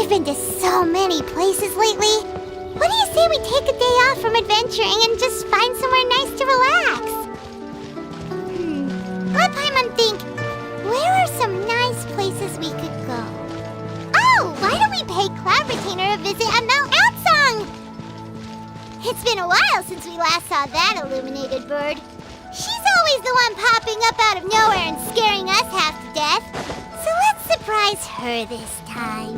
been to so many places lately. What do you say we take a day off from adventuring and just find somewhere nice to relax? Let Paimon think. Where are some nice places we could go? Oh, why don't we pay Cloud Retainer a visit at Mount Outsong? It's been a while since we last saw that illuminated bird. She's always the one popping up out of nowhere and scaring us half to death. So let's surprise her this time.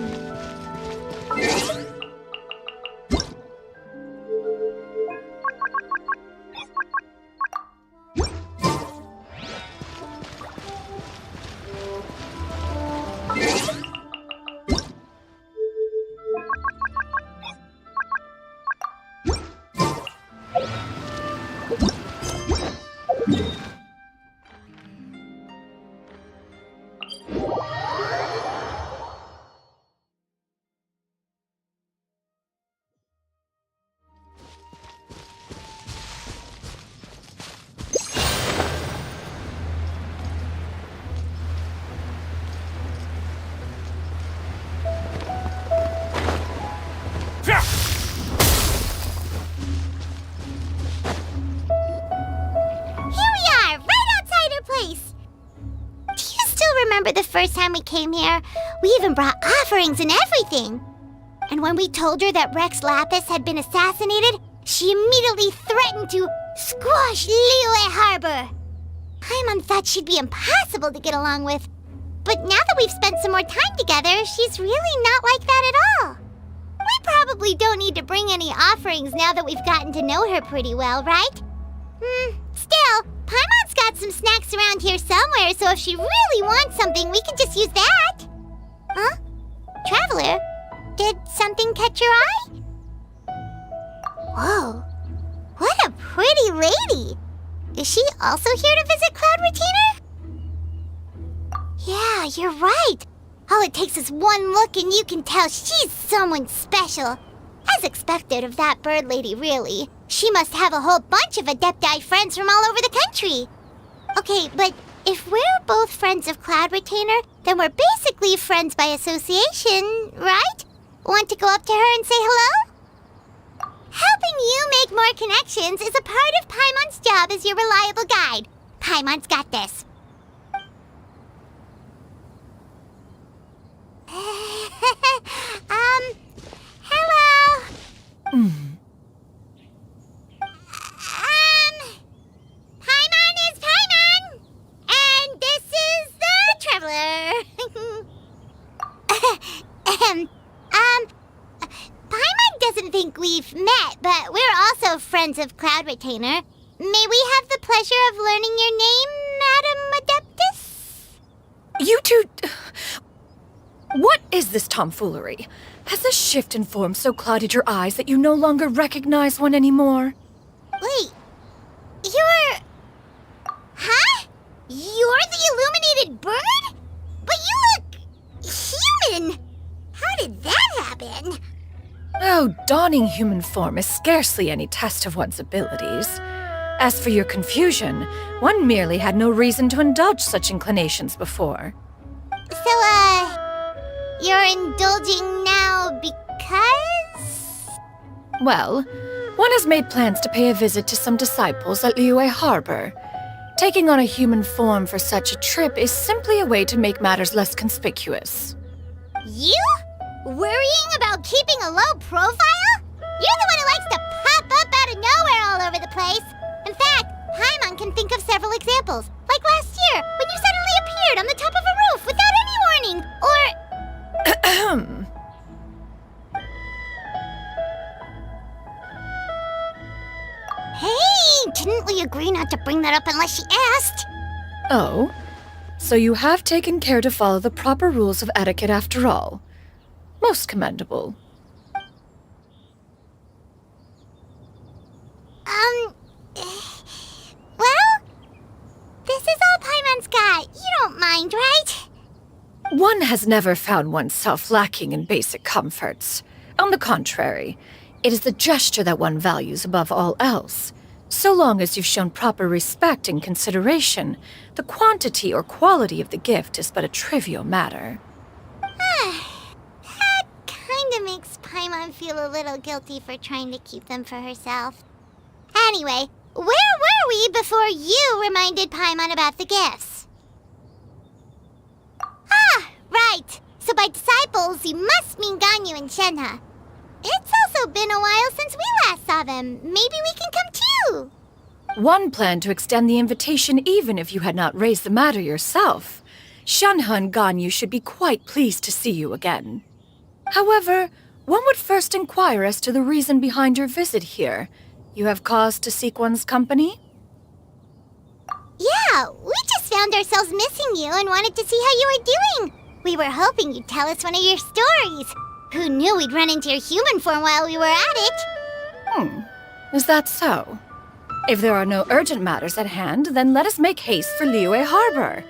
Remember the first time we came here? We even brought offerings and everything. And when we told her that Rex Lapis had been assassinated, she immediately threatened to squash Liyue Harbor. Paimon thought she'd be impossible to get along with. But now that we've spent some more time together, she's really not like that at all. We probably don't need to bring any offerings now that we've gotten to know her pretty well, right? Still, Paimon's got some snacks around here somewhere, so if she really wants something, we can just use that. Huh? Traveler, did something catch your eye? Whoa, what a pretty lady. Is she also here to visit Cloud Retainer? Yeah, you're right. All it takes is one look and you can tell she's someone special. As expected of that bird lady, really. She must have a whole bunch of Adepti friends from all over the country. Okay, but if we're both friends of Cloud Retainer, then we're basically friends by association, right? Want to go up to her and say hello? Helping you make more connections is a part of Paimon's job as your reliable guide. Paimon's got this. Hello? Paimon is Paimon! And this is the Traveler. Paimon doesn't think we've met, but we're also friends of Cloud Retainer. May we have the pleasure of learning your name, Madam Adeptus? You two... What is this tomfoolery? Has this shift in form so clouded your eyes that you no longer recognize one anymore? Wait, you're... Huh? You're the illuminated bird? But you look... human! How did that happen? Oh, donning human form is scarcely any test of one's abilities. As for your confusion, one merely had no reason to indulge such inclinations before. So, you're indulging now because? Well, one has made plans to pay a visit to some disciples at Liyue Harbor. Taking on a human form for such a trip is simply a way to make matters less conspicuous. You? Worrying about keeping a low profile? You're the one who likes to pop up out of nowhere all over the place. In fact, Paimon can think of several examples. Like last year, when you suddenly appeared on the top of a roof without any warning, or... Hey, didn't we agree not to bring that up unless she asked? Oh, so you have taken care to follow the proper rules of etiquette after all. Most commendable. Well, this is all Paimon's got. You don't mind, right? One has never found oneself lacking in basic comforts. On the contrary, it is the gesture that one values above all else. So long as you've shown proper respect and consideration, the quantity or quality of the gift is but a trivial matter. That Shenhe feel a little guilty for trying to keep them for herself. Anyway, where were we before you reminded Paimon about the gifts? Ah, right. So by disciples, you must mean Ganyu and Shenhe. It's also been a while since we last saw them. Maybe we can come too. One planned to extend the invitation even if you had not raised the matter yourself. Shenhe and Ganyu should be quite pleased to see you again. However, one would first inquire as to the reason behind your visit here. You have cause to seek one's company? Yeah, we just found ourselves missing you and wanted to see how you were doing. We were hoping you'd tell us one of your stories. Who knew we'd run into your human form while we were at it? Is that so? If there are no urgent matters at hand, then let us make haste for Liyue Harbor.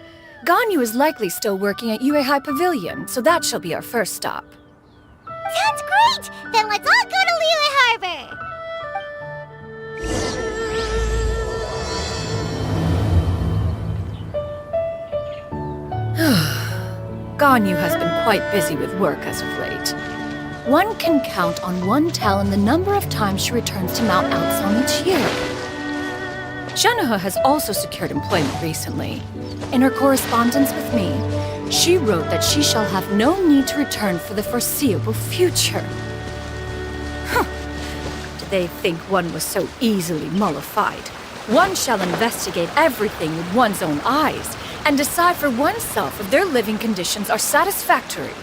Ganyu is likely still working at Yue High Pavilion, so that shall be our first stop. Sounds great! Then let's all go to Liyue Harbor! Ganyu has been quite busy with work as of late. One can count on one talon the number of times she returns to Mount Aocang each year. Shenhe has also secured employment recently. In her correspondence with me, she wrote that she shall have no need to return for the foreseeable future. Did they think one was so easily mollified? One shall investigate everything with one's own eyes and decide for oneself if their living conditions are satisfactory.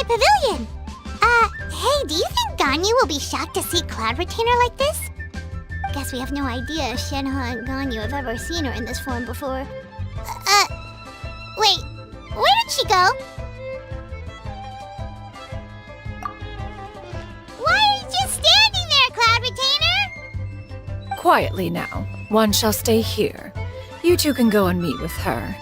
Pavilion! Hey, do you think Ganyu will be shocked to see Cloud Retainer like this? Guess we have no idea if Shenhe and Ganyu have ever seen her in this form before. Wait, where did she go? Why are you just standing there, Cloud Retainer? Quietly now. One shall stay here. You two can go and meet with her.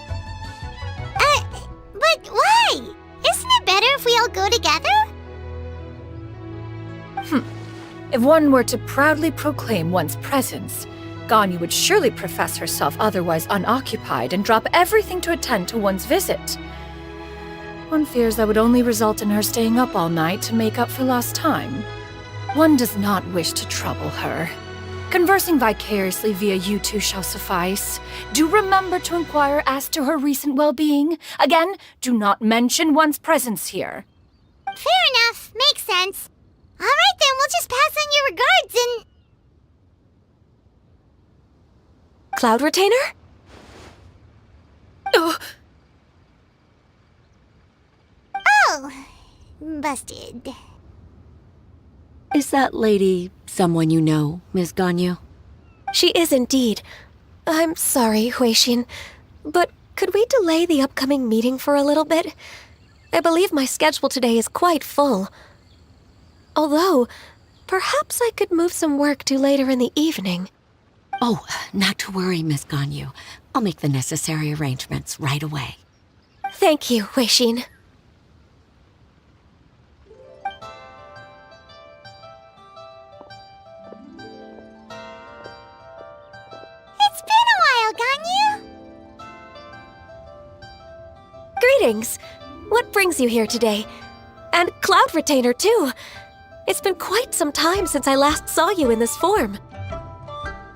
But why? Isn't it better if we all go together? If one were to proudly proclaim one's presence, Ganyu would surely profess herself otherwise unoccupied and drop everything to attend to one's visit. One fears that would only result in her staying up all night to make up for lost time. One does not wish to trouble her. Conversing vicariously via you two shall suffice. Do remember to inquire as to her recent well-being. Again, do not mention one's presence here. Fair enough. Makes sense. All right, then, we'll just pass on your regards and... Cloud Retainer? Oh, busted. Is that lady someone you know, Ms. Ganyu? She is indeed. I'm sorry, Huixin, but could we delay the upcoming meeting for a little bit? I believe my schedule today is quite full. Although, perhaps I could move some work to later in the evening. Oh, not to worry, Miss Ganyu. I'll make the necessary arrangements right away. Thank you, Huixin. It's been a while, Ganyu. Greetings. What brings you here today? And Cloud Retainer, too. It's been quite some time since I last saw you in this form.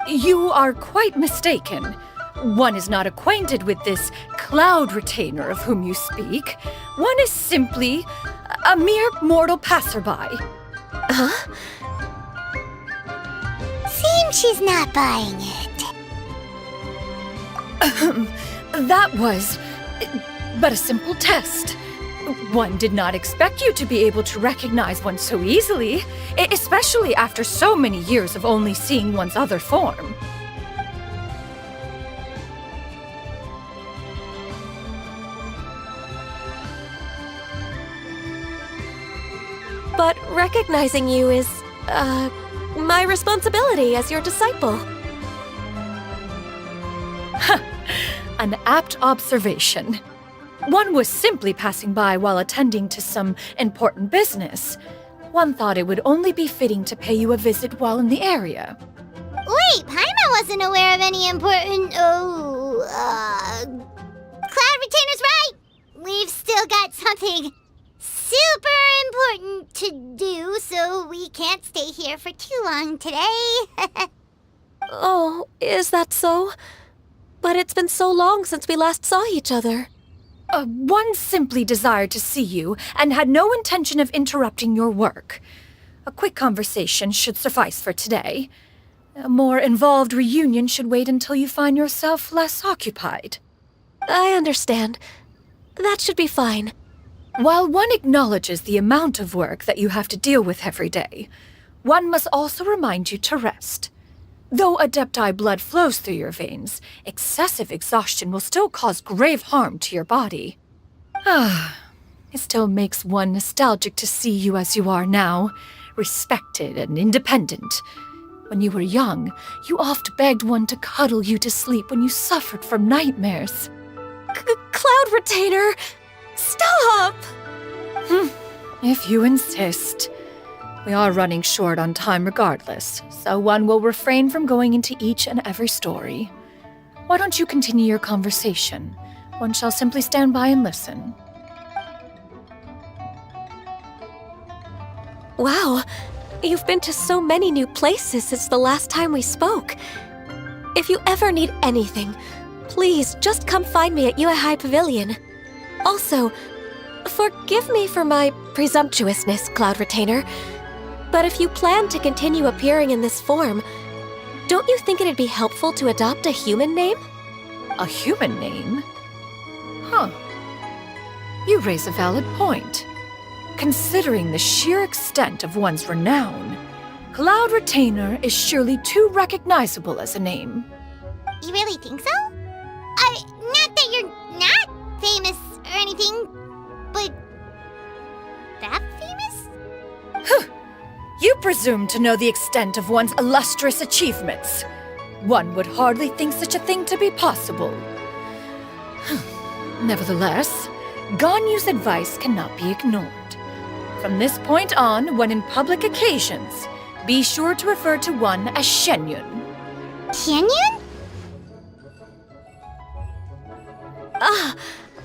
You are quite mistaken. One is not acquainted with this Cloud Retainer of whom you speak. One is simply a mere mortal passerby. Huh? Seems she's not buying it. That was but a simple test. One did not expect you to be able to recognize one so easily, especially after so many years of only seeing one's other form. but recognizing you is, my responsibility as your disciple. An apt observation. One was simply passing by while attending to some important business. One thought it would only be fitting to pay you a visit while in the area. Wait, Paimon wasn't aware of any important. Cloud Retainer's right! We've still got something super important to do, so we can't stay here for too long today. Oh, is that so? But it's been so long since we last saw each other. One simply desired to see you and had no intention of interrupting your work. A quick conversation should suffice for today. A more involved reunion should wait until you find yourself less occupied. I understand. That should be fine. While one acknowledges the amount of work that you have to deal with every day, one must also remind you to rest. Though Adepti blood flows through your veins, excessive exhaustion will still cause grave harm to your body. It still makes one nostalgic to see you as you are now, respected and independent. When you were young, you oft begged one to cuddle you to sleep when you suffered from nightmares. Cloud Retainer! Stop! If you insist. We are running short on time regardless, so one will refrain from going into each and every story. Why don't you continue your conversation? One shall simply stand by and listen. Wow, you've been to so many new places since the last time we spoke. If you ever need anything, please just come find me at Uehai Pavilion. Also, forgive me for my presumptuousness, Cloud Retainer, but if you plan to continue appearing in this form, don't you think it'd be helpful to adopt a human name? A human name? Huh. You raise a valid point. Considering the sheer extent of one's renown, Cloud Retainer is surely too recognizable as a name. You really think so? Not that you're not famous or anything, but that famous? You presume to know the extent of one's illustrious achievements. One would hardly think such a thing to be possible. Nevertheless, Ganyu's advice cannot be ignored. From this point on, when in public occasions, be sure to refer to one as Shenyun. Canyon?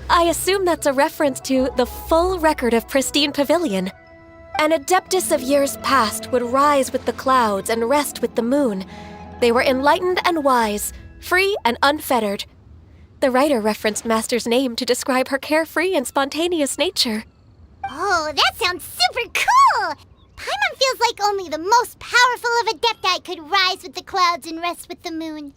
I assume that's a reference to the full record of Pristine Pavilion. An adeptus of years past would rise with the clouds and rest with the moon. They were enlightened and wise, free and unfettered. The writer referenced Master's name to describe her carefree and spontaneous nature. Oh, that sounds super cool! Paimon feels like only the most powerful of Adepti could rise with the clouds and rest with the moon.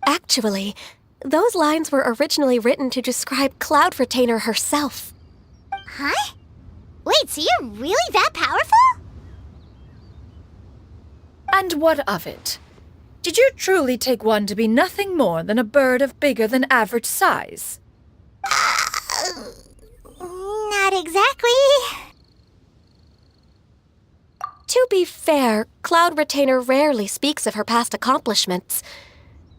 Actually, those lines were originally written to describe Cloud Retainer herself. Huh? Wait, so you're really that powerful? And what of it? Did you truly take one to be nothing more than a bird of bigger than average size? Not exactly. To be fair, Cloud Retainer rarely speaks of her past accomplishments.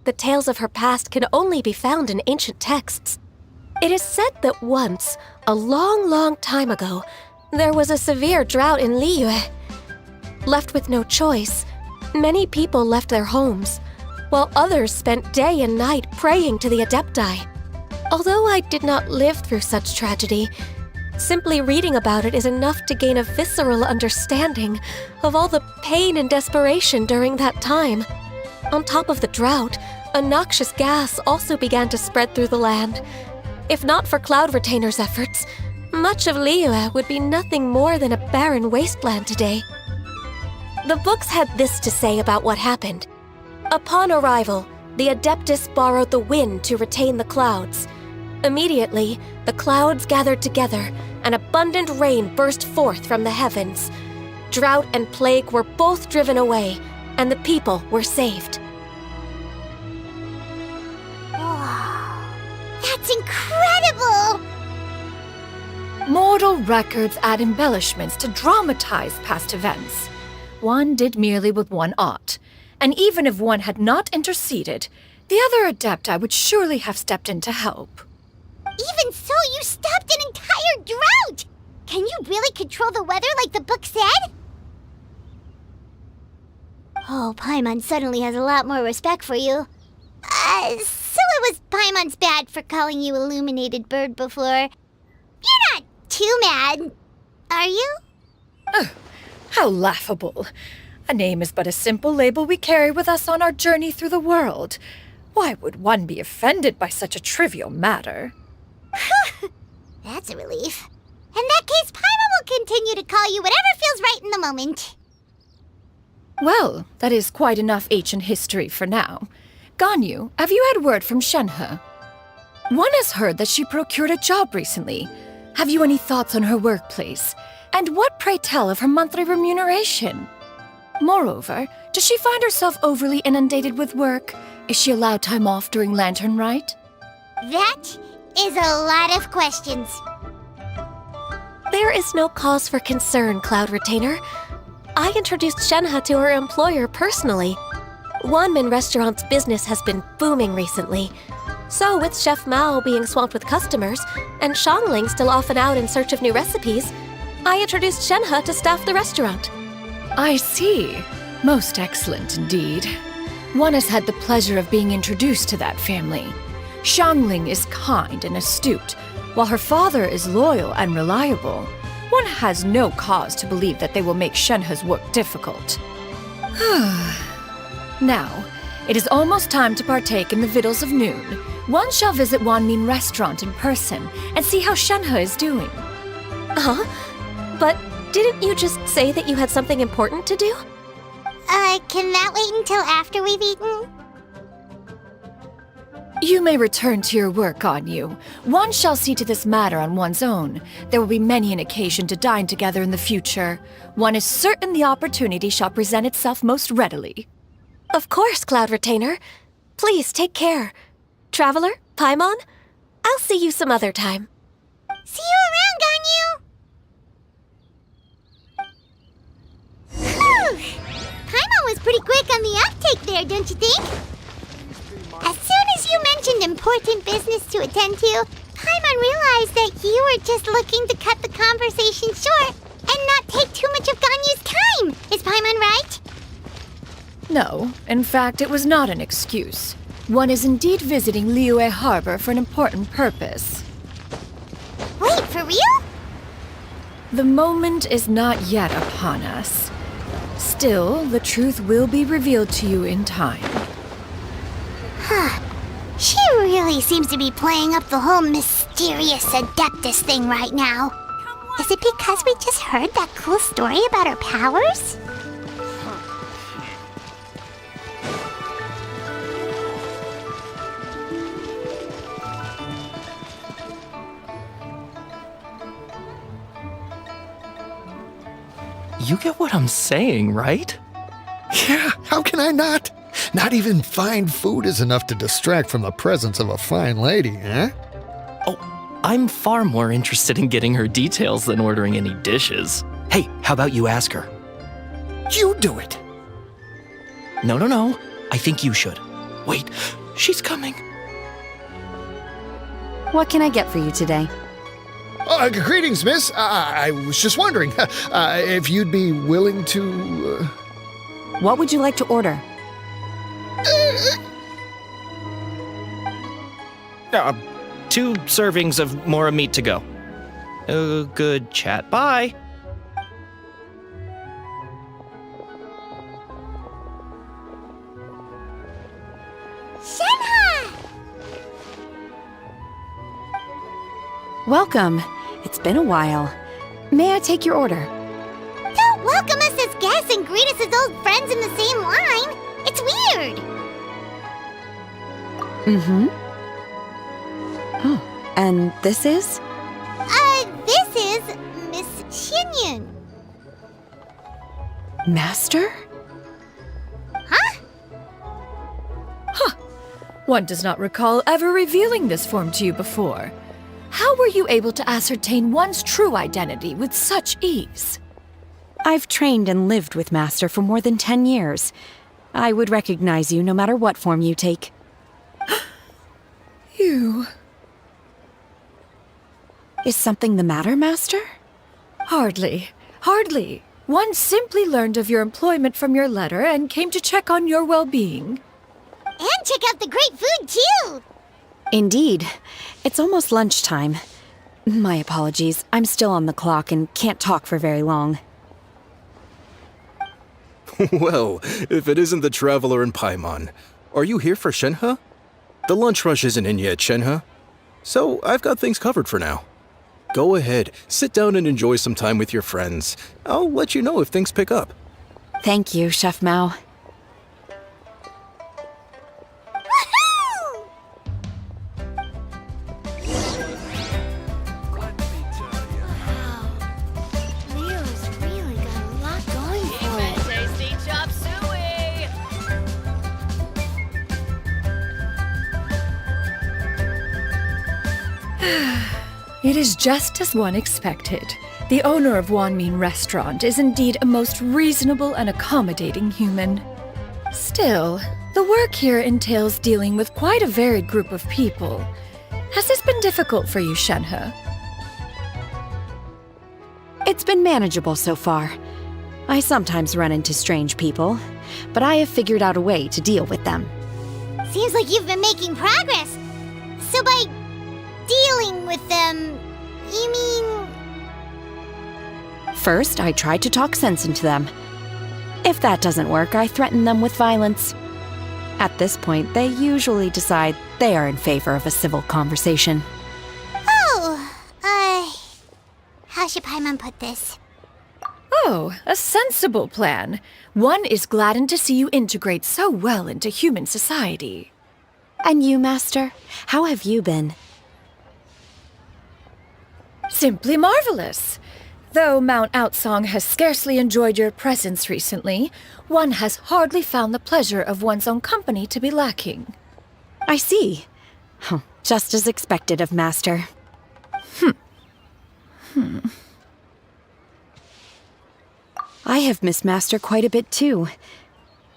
The tales of her past can only be found in ancient texts. It is said that once, a long, long time ago, there was a severe drought in Liyue. Left with no choice, many people left their homes, while others spent day and night praying to the Adepti. Although I did not live through such tragedy, simply reading about it is enough to gain a visceral understanding of all the pain and desperation during that time. On top of the drought, a noxious gas also began to spread through the land. If not for Cloud Retainer's efforts, much of Liyue would be nothing more than a barren wasteland today. The books had this to say about what happened. Upon arrival, the Adeptus borrowed the wind to retain the clouds. Immediately, the clouds gathered together, and abundant rain burst forth from the heavens. Drought and plague were both driven away, and the people were saved. Wow, that's incredible! Mortal records add embellishments to dramatize past events. One did merely what one ought, and even if one had not interceded, the other Adepti would surely have stepped in to help. Even so, you stopped an entire drought! Can you really control the weather like the book said? Oh, Paimon suddenly has a lot more respect for you. So it was Paimon's bad for calling you Illuminated Bird before. You're not too mad, are you? How laughable. A name is but a simple label we carry with us on our journey through the world. Why would one be offended by such a trivial matter? That's a relief. In that case, Paimon will continue to call you whatever feels right in the moment. Well, that is quite enough ancient history for now. Ganyu, have you had word from Shenhe? One has heard that she procured a job recently. Have you any thoughts on her workplace? And what, pray tell, of her monthly remuneration? Moreover, does she find herself overly inundated with work? Is she allowed time off during Lantern Rite? That is a lot of questions. There is no cause for concern, Cloud Retainer. I introduced Shenhe to her employer personally. Wanmin Restaurant's business has been booming recently. So with Chef Mao being swamped with customers, and Shangling still off and out in search of new recipes, I introduced Shenhe to staff the restaurant. I see. Most excellent indeed. One has had the pleasure of being introduced to that family. Shangling is kind and astute, while her father is loyal and reliable. One has no cause to believe that they will make Shenhe's work difficult. Now, it is almost time to partake in the victuals of noon. One shall visit Wanmin Restaurant in person and see how Shenhe is doing. Huh? But didn't you just say that you had something important to do? Can that wait until after we've eaten? You may return to your work, Ganyu. One shall see to this matter on one's own. There will be many an occasion to dine together in the future. One is certain the opportunity shall present itself most readily. Of course, Cloud Retainer. Please take care. Traveler, Paimon, I'll see you some other time. See you around, Ganyu! Whew! Paimon was pretty quick on the uptake there, don't you think? As soon as you mentioned important business to attend to, Paimon realized that you were just looking to cut the conversation short and not take too much of Ganyu's time. Is Paimon right? No, in fact, it was not an excuse. One is indeed visiting Liyue Harbor for an important purpose. Wait, for real? The moment is not yet upon us. Still, the truth will be revealed to you in time. She really seems to be playing up the whole mysterious Adeptus thing right now. Is it because we just heard that cool story about her powers? You get what I'm saying, right? Yeah, how can I not? Not even fine food is enough to distract from the presence of a fine lady, eh? Oh, I'm far more interested in getting her details than ordering any dishes. Hey, how about you ask her? You do it! No. I think you should. Wait, she's coming. What can I get for you today? Greetings, miss. I was just wondering if you'd be willing to... What would you like to order? 2 servings of Mora meat to go. Oh, good chat. Bye. Shenhe! Welcome. It's been a while. May I take your order? Don't welcome us as guests and greet us as old friends in the same line. It's weird. Mm-hmm. Oh, and this is? This is Miss Xinyun. Master? Huh? One does not recall ever revealing this form to you before. How were you able to ascertain one's true identity with such ease? I've trained and lived with Master for more than 10 years. I would recognize you no matter what form you take. You... Is something the matter, Master? Hardly. Hardly. One simply learned of your employment from your letter and came to check on your well-being. And check out the great food, too! Indeed. It's almost lunchtime. My apologies. I'm still on the clock and can't talk for very long. Well, if it isn't the Traveler in Paimon, are you here for Shenhe? The lunch rush isn't in yet, Shenhe. So I've got things covered for now. Go ahead, sit down and enjoy some time with your friends. I'll let you know if things pick up. Thank you, Chef Mao. Woohoo! Leo's really got a lot going for it. Tasty chop suey! It is just as one expected. The owner of Wanmin Restaurant is indeed a most reasonable and accommodating human. Still, the work here entails dealing with quite a varied group of people. Has this been difficult for you, Shenhe? It's been manageable so far. I sometimes run into strange people, but I have figured out a way to deal with them. Seems like you've been making progress. So by dealing with them, you mean... First, I try to talk sense into them. If that doesn't work, I threaten them with violence. At this point, they usually decide they are in favor of a civil conversation. How should Paimon put this? Oh, a sensible plan. One is gladdened to see you integrate so well into human society. And you, Master? How have you been? Simply marvelous. Though Mount Outsong has scarcely enjoyed your presence recently, one has hardly found the pleasure of one's own company to be lacking. I see. Just as expected of Master. I have missed Master quite a bit too.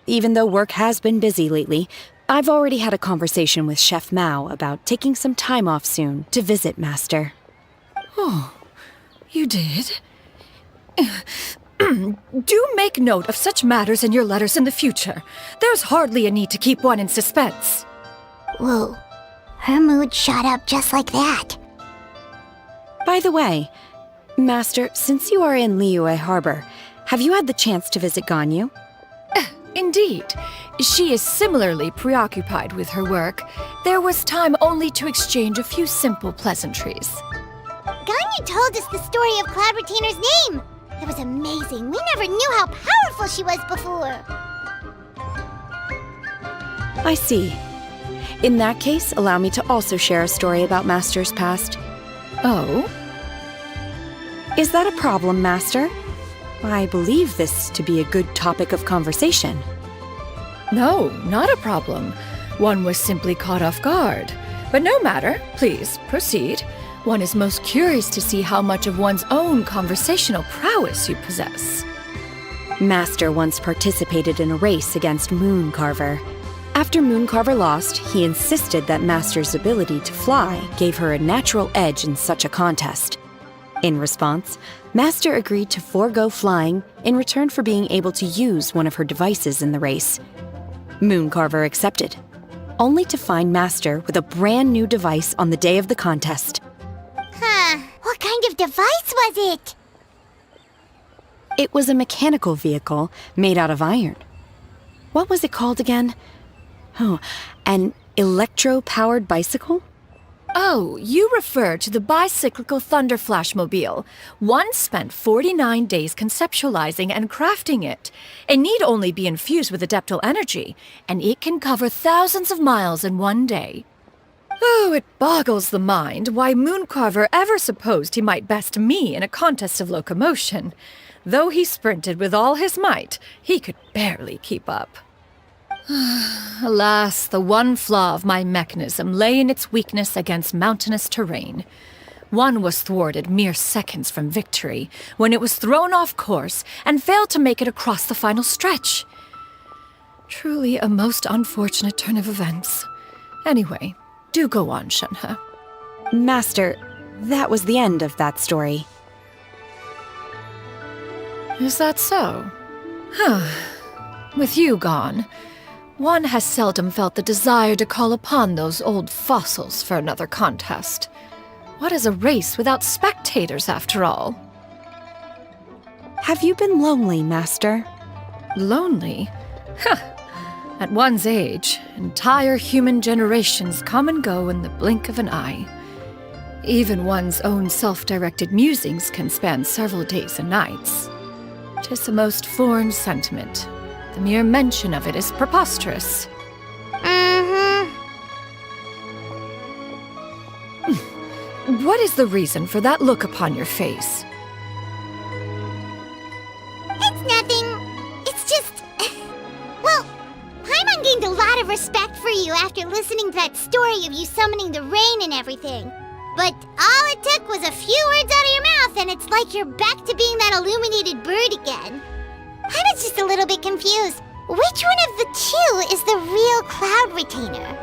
Even though work has been busy lately, I've already had a conversation with Chef Mao about taking some time off soon to visit Master. You did? Do make note of such matters in your letters in the future. There's hardly a need to keep one in suspense. Whoa. Her mood shot up just like that. By the way, Master, since you are in Liyue Harbor, have you had the chance to visit Ganyu? Indeed. She is similarly preoccupied with her work. There was time only to exchange a few simple pleasantries. Ganyu told us the story of Cloud Retainer's name. It was amazing. We never knew how powerful she was before. I see. In that case, allow me to also share a story about Master's past. Oh? Is that a problem, Master? I believe this to be a good topic of conversation. No, not a problem. One was simply caught off guard. But no matter. Please, proceed. One is most curious to see how much of one's own conversational prowess you possess. Master once participated in a race against Mooncarver. After Mooncarver lost, he insisted that Master's ability to fly gave her a natural edge in such a contest. In response, Master agreed to forego flying in return for being able to use one of her devices in the race. Mooncarver accepted, only to find Master with a brand new device on the day of the contest. What kind of device was it? It was a mechanical vehicle made out of iron. What was it called again? Oh, an electro-powered bicycle? Oh, you refer to the bicyclical Thunder Flashmobile. One spent 49 days conceptualizing and crafting it. It need only be infused with adeptal energy, and it can cover thousands of miles in one day. Oh, it boggles the mind why Mooncarver ever supposed he might best me in a contest of locomotion. Though he sprinted with all his might, he could barely keep up. Alas, the one flaw of my mechanism lay in its weakness against mountainous terrain. One was thwarted mere seconds from victory when it was thrown off course and failed to make it across the final stretch. Truly a most unfortunate turn of events. Anyway, do go on, Shenhe. Master, that was the end of that story. Is that so? Huh. With you gone, one has seldom felt the desire to call upon those old fossils for another contest. What is a race without spectators, after all? Have you been lonely, Master? Lonely? Huh. At one's age, entire human generations come and go in the blink of an eye. Even one's own self-directed musings can span several days and nights. 'Tis a most foreign sentiment. The mere mention of it is preposterous. What is the reason for that look upon your face? It's nothing. It's just... well, Paimon gained a lot of respect for you after listening to that story of you summoning the rain and everything. But all it took was a few words out of your mouth and it's like you're back to being that illuminated bird again. Paimon's just a little bit confused. Which one of the two is the real cloud retainer?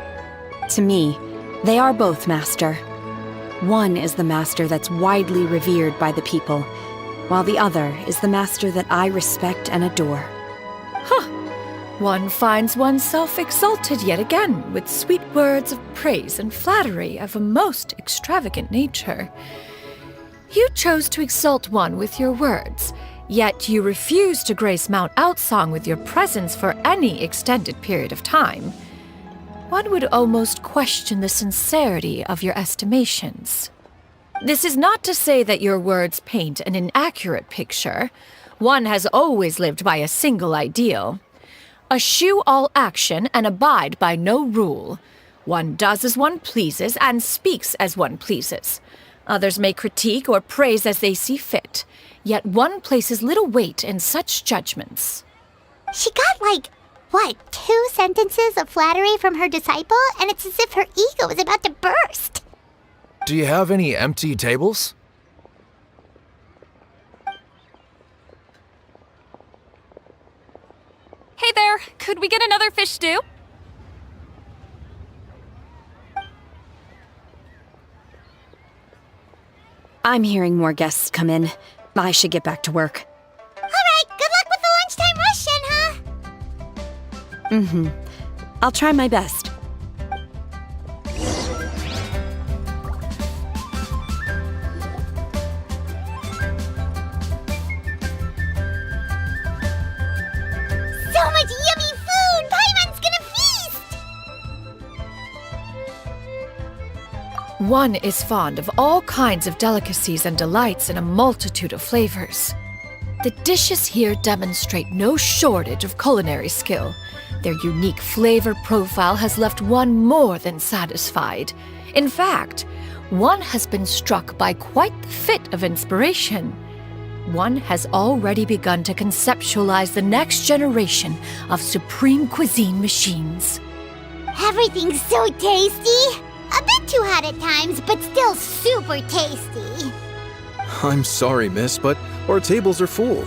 To me, they are both, Master. One is the master that's widely revered by the people, while the other is the master that I respect and adore. Huh. One finds oneself exalted yet again with sweet words of praise and flattery of a most extravagant nature. You chose to exalt one with your words, yet you refuse to grace Mount Outsong with your presence for any extended period of time. One would almost question the sincerity of your estimations. This is not to say that your words paint an inaccurate picture. One has always lived by a single ideal. Eschew all action and abide by no rule. One does as one pleases and speaks as one pleases. Others may critique or praise as they see fit, yet one places little weight in such judgments. She got 2 sentences of flattery from her disciple, and it's as if her ego is about to burst. Do you have any empty tables? Hey there, could we get another fish stew? I'm hearing more guests come in. I should get back to work. All right, good luck with the lunchtime rush, Shenhe. I'll try my best. So much yummy food! Paimon's gonna feast! One is fond of all kinds of delicacies and delights in a multitude of flavors. The dishes here demonstrate no shortage of culinary skill. Their unique flavor profile has left one more than satisfied. In fact, one has been struck by quite the fit of inspiration. One has already begun to conceptualize the next generation of supreme cuisine machines. Everything's so tasty! A bit too hot at times, but still super tasty. I'm sorry, miss, but our tables are full.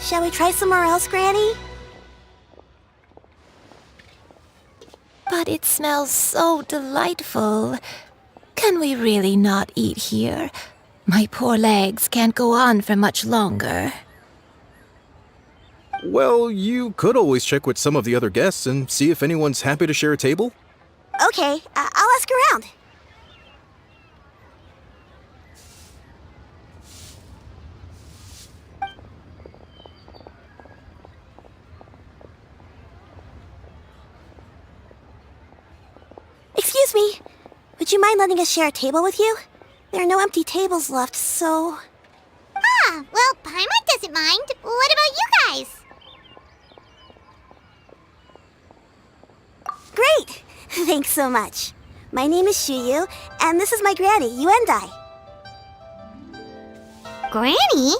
Shall we try somewhere else, Granny? But it smells so delightful. Can we really not eat here? My poor legs can't go on for much longer. Well, you could always check with some of the other guests and see if anyone's happy to share a table. Okay, I'll ask around. Excuse me. Would you mind letting us share a table with you? There are no empty tables left, so... Ah, well, Paimon doesn't mind. What about you guys? Great! Thanks so much. My name is Shuyu, and this is my granny, Yuendai. Granny?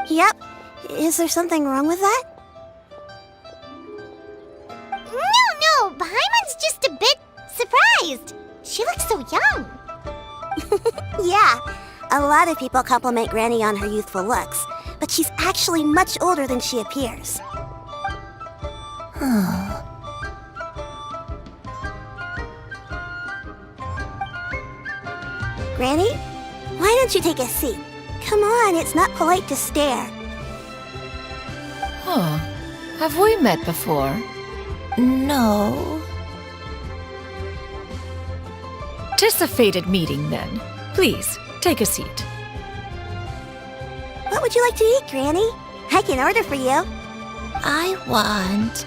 Yep. Is there something wrong with that? No, Paimon's just a bit surprised! She looks so young. Yeah, a lot of people compliment Granny on her youthful looks, but she's actually much older than she appears. Granny, why don't you take a seat? Come on, it's not polite to stare. Huh. Have we met before? No. 'Tis a fated meeting, then. Please, take a seat. What would you like to eat, Granny? I can order for you. I want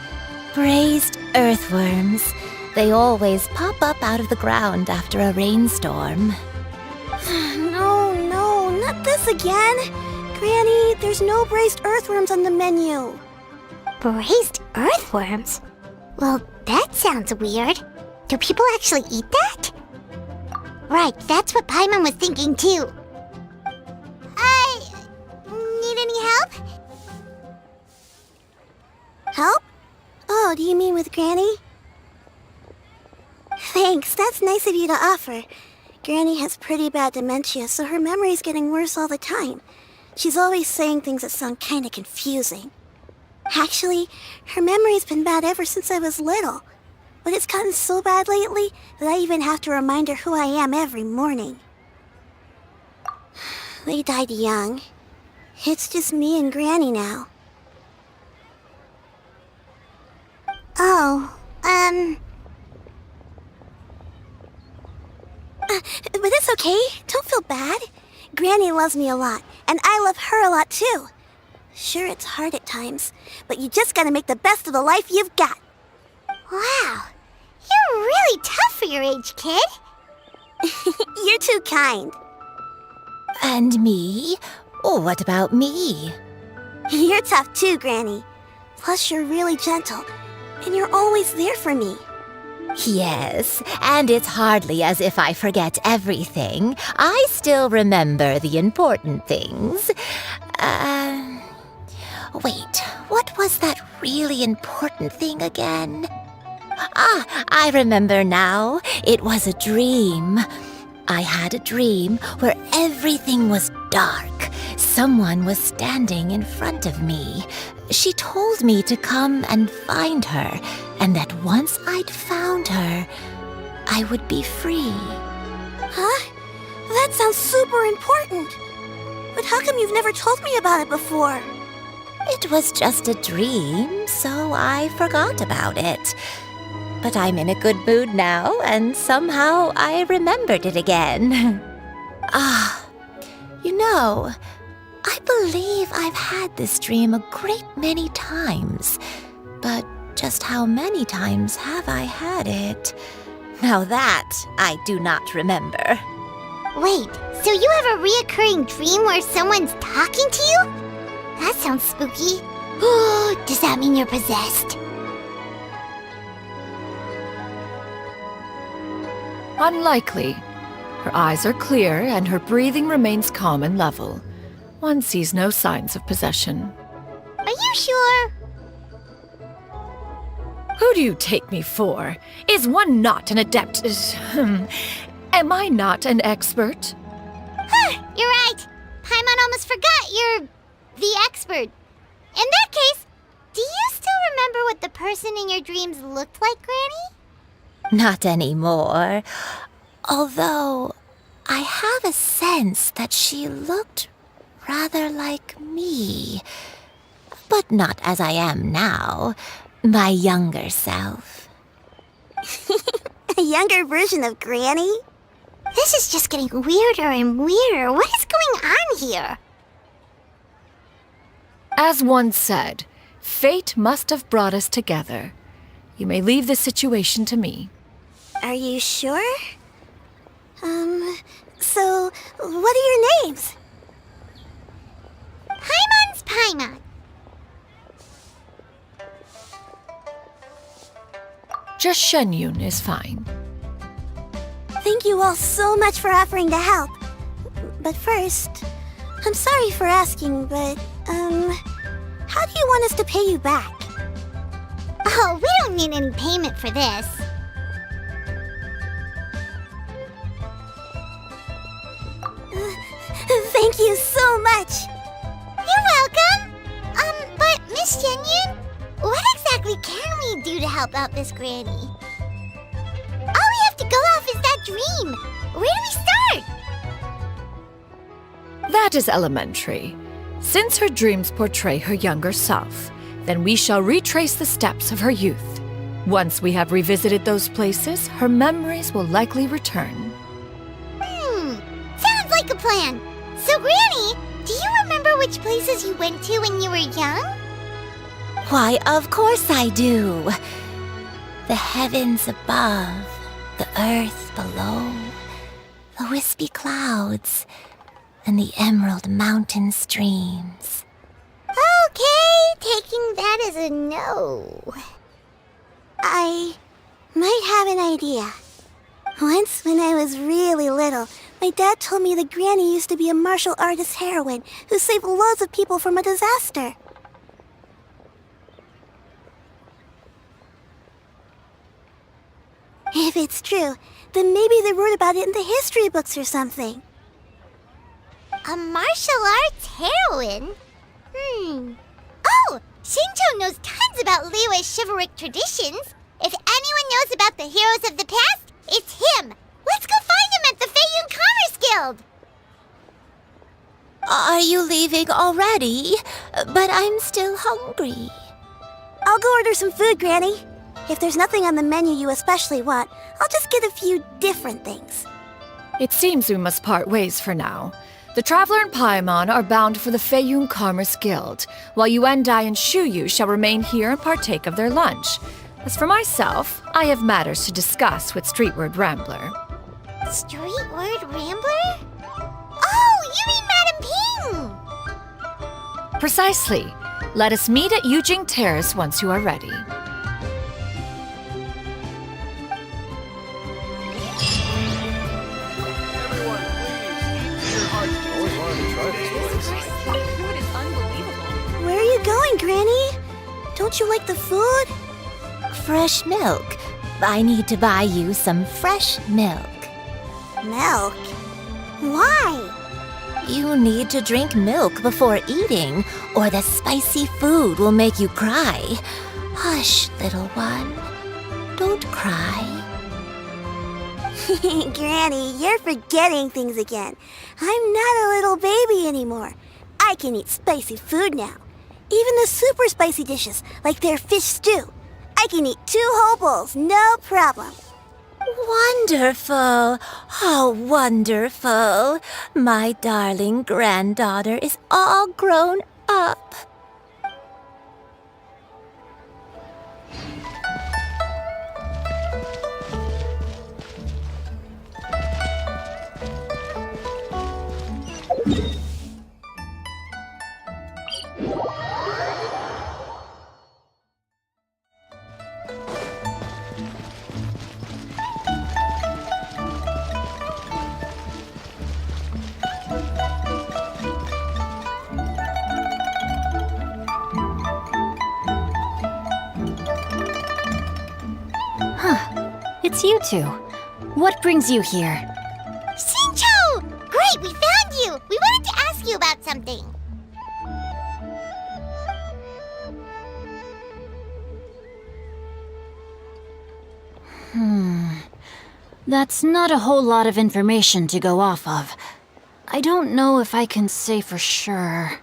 braised earthworms. They always pop up out of the ground after a rainstorm. No, not this again. Granny, there's no braised earthworms on the menu. Braised earthworms? Well, that sounds weird. Do people actually eat that? Right, that's what Paimon was thinking too. Need any help? Help? Oh, do you mean with Granny? Thanks, that's nice of you to offer. Granny has pretty bad dementia, so her memory's getting worse all the time. She's always saying things that sound kinda confusing. Actually, her memory's been bad ever since I was little. But it's gotten so bad lately that I even have to remind her who I am every morning. They died young. It's just me and Granny now. Oh, But it's okay. Don't feel bad. Granny loves me a lot, and I love her a lot too. Sure, it's hard at times, but you just gotta make the best of the life you've got. wow. You're really tough for your age, kid. You're too kind. And me? Oh, what about me? You're tough too, Granny. Plus, you're really gentle, and you're always there for me. Yes, and it's hardly as if I forget everything. I still remember the important things. Wait, what was that really important thing again? Ah, I remember now. It was a dream. I had a dream where everything was dark. Someone was standing in front of me. She told me to come and find her, and that once I'd found her, I would be free. Huh? That sounds super important. But how come you've never told me about it before? It was just a dream, so I forgot about it. But I'm in a good mood now, and somehow I remembered it again. You know, I believe I've had this dream a great many times. But just how many times have I had it? Now that I do not remember. Wait, so you have a reoccurring dream where someone's talking to you? That sounds spooky. Does that mean you're possessed? Unlikely. Her eyes are clear and her breathing remains calm and level. One sees no signs of possession. Are you sure? Who do you take me for? Is one not an adept? Am I not an expert? You're right. Paimon almost forgot you're the expert. In that case, do you still remember what the person in your dreams looked like, Granny? Not anymore. Although, I have a sense that she looked rather like me. But not as I am now. My younger self. A younger version of Granny? This is just getting weirder and weirder. What is going on here? As one said, fate must have brought us together. You may leave this situation to me. Are you sure? So, what are your names? Paimon's Paimon. Just Shenyun is fine. Thank you all so much for offering to help. But first, I'm sorry for asking, but, how do you want us to pay you back? Oh, we don't need any payment for this. Thank you so much. You're welcome. But Miss Shenyun, what exactly can we do to help out this granny? All we have to go off is that dream. Where do we start? That is elementary. Since her dreams portray her younger self, then we shall retrace the steps of her youth. Once we have revisited those places, her memories will likely return. Sounds like a plan. So, Granny, do you remember which places you went to when you were young? Why, of course I do. The heavens above, the earth below, the wispy clouds, and the emerald mountain streams. Okay, taking that as a no. I might have an idea. Once, when I was really little, my dad told me that Granny used to be a martial artist heroine who saved loads of people from a disaster. If it's true, then maybe they wrote about it in the history books or something. A martial arts heroine? Oh, Shincho knows tons about Liyue's chivalric traditions. If anyone knows about the heroes of the past, it's him. Let's go find him at the Feiyun Commerce Guild. Are you leaving already? But I'm still hungry. I'll go order some food, Granny. If there's nothing on the menu you especially want, I'll just get a few different things. It seems we must part ways for now. The Traveler and Paimon are bound for the Feiyun Commerce Guild, while Yuendai and Shuyu shall remain here and partake of their lunch. As for myself, I have matters to discuss with Streetward Rambler. Streetward Rambler? Oh, you mean Madam Ping! Precisely. Let us meet at Yujing Terrace once you are ready. Where are you going, Granny? Don't you like the food? Fresh milk. I need to buy you some fresh milk. Milk? Why? You need to drink milk before eating, or the spicy food will make you cry. Hush, little one. Don't cry. Granny, you're forgetting things again. I'm not a little baby anymore. I can eat spicy food now. Even the super spicy dishes, like their fish stew. I can eat 2 whole bowls, no problem. Wonderful. Oh, wonderful. My darling granddaughter is all grown up. It's you two. What brings you here? Shincho! Great, we found you! We wanted to ask you about something. That's not a whole lot of information to go off of. I don't know if I can say for sure.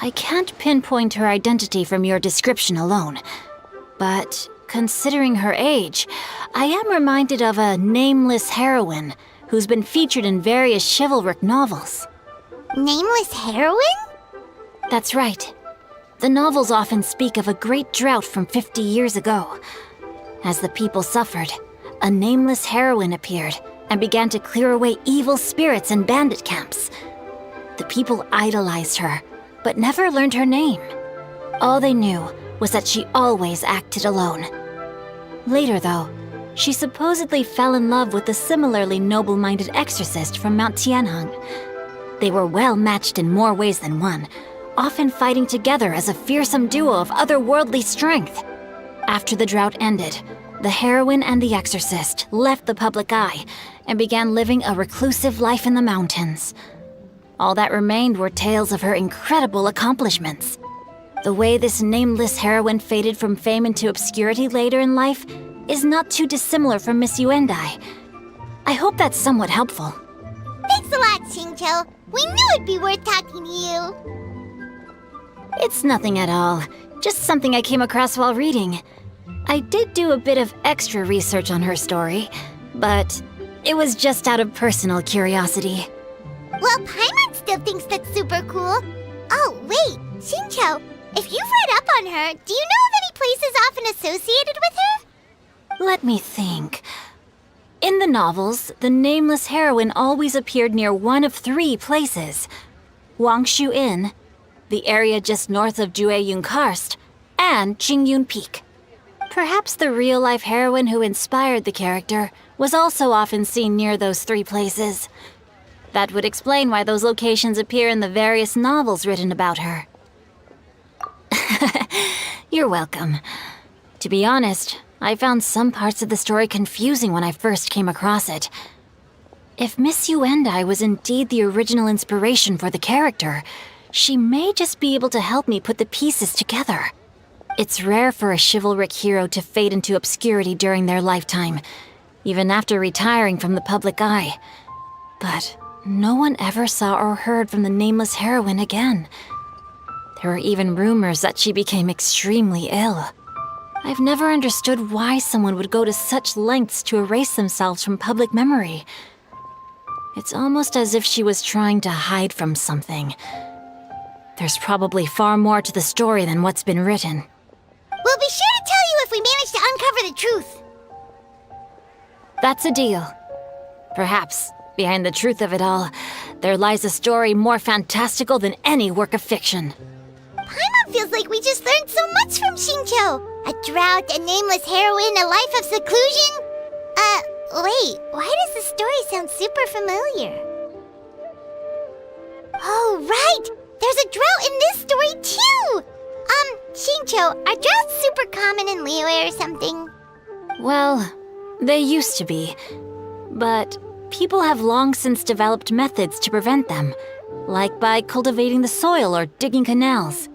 I can't pinpoint her identity from your description alone, but considering her age, I am reminded of a nameless heroine who's been featured in various chivalric novels. Nameless heroine? That's right. The novels often speak of a great drought from 50 years ago. As the people suffered, a nameless heroine appeared and began to clear away evil spirits in bandit camps. The people idolized her, but never learned her name. All they knew was that she always acted alone. Later, though, she supposedly fell in love with a similarly noble-minded exorcist from Mount Tianheng. They were well matched in more ways than one, often fighting together as a fearsome duo of otherworldly strength. After the drought ended, the heroine and the exorcist left the public eye and began living a reclusive life in the mountains. All that remained were tales of her incredible accomplishments. The way this nameless heroine faded from fame into obscurity later in life is not too dissimilar from Miss Yuendai. I hope that's somewhat helpful. Thanks a lot, Xingqiu. We knew it'd be worth talking to you. It's nothing at all. Just something I came across while reading. I did do a bit of extra research on her story, but it was just out of personal curiosity. Well, Paimon still thinks that's super cool. Oh, wait, Xingqiu, if you've read up on her, do you know of any places often associated with her? Let me think. In the novels, the nameless heroine always appeared near one of 3 places. Wangshu Inn, the area just north of Jueyun Karst, and Qingyun Peak. Perhaps the real-life heroine who inspired the character was also often seen near those 3 places. That would explain why those locations appear in the various novels written about her. You're welcome. To be honest, I found some parts of the story confusing when I first came across it. If Miss Yuendai was indeed the original inspiration for the character, she may just be able to help me put the pieces together. It's rare for a chivalric hero to fade into obscurity during their lifetime, even after retiring from the public eye. But no one ever saw or heard from the nameless heroine again. There were even rumors that she became extremely ill. I've never understood why someone would go to such lengths to erase themselves from public memory. It's almost as if she was trying to hide from something. There's probably far more to the story than what's been written. We'll be sure to tell you if we manage to uncover the truth. That's a deal. Perhaps, behind the truth of it all, there lies a story more fantastical than any work of fiction. Paimon feels like we just learned so much from Xingqiu. A drought, a nameless heroine, a life of seclusion. Wait, why does the story sound super familiar? Oh, right! There's a drought in this story, too! Xingqiu, are droughts super common in Liyue or something? Well, they used to be. But people have long since developed methods to prevent them, like by cultivating the soil or digging canals.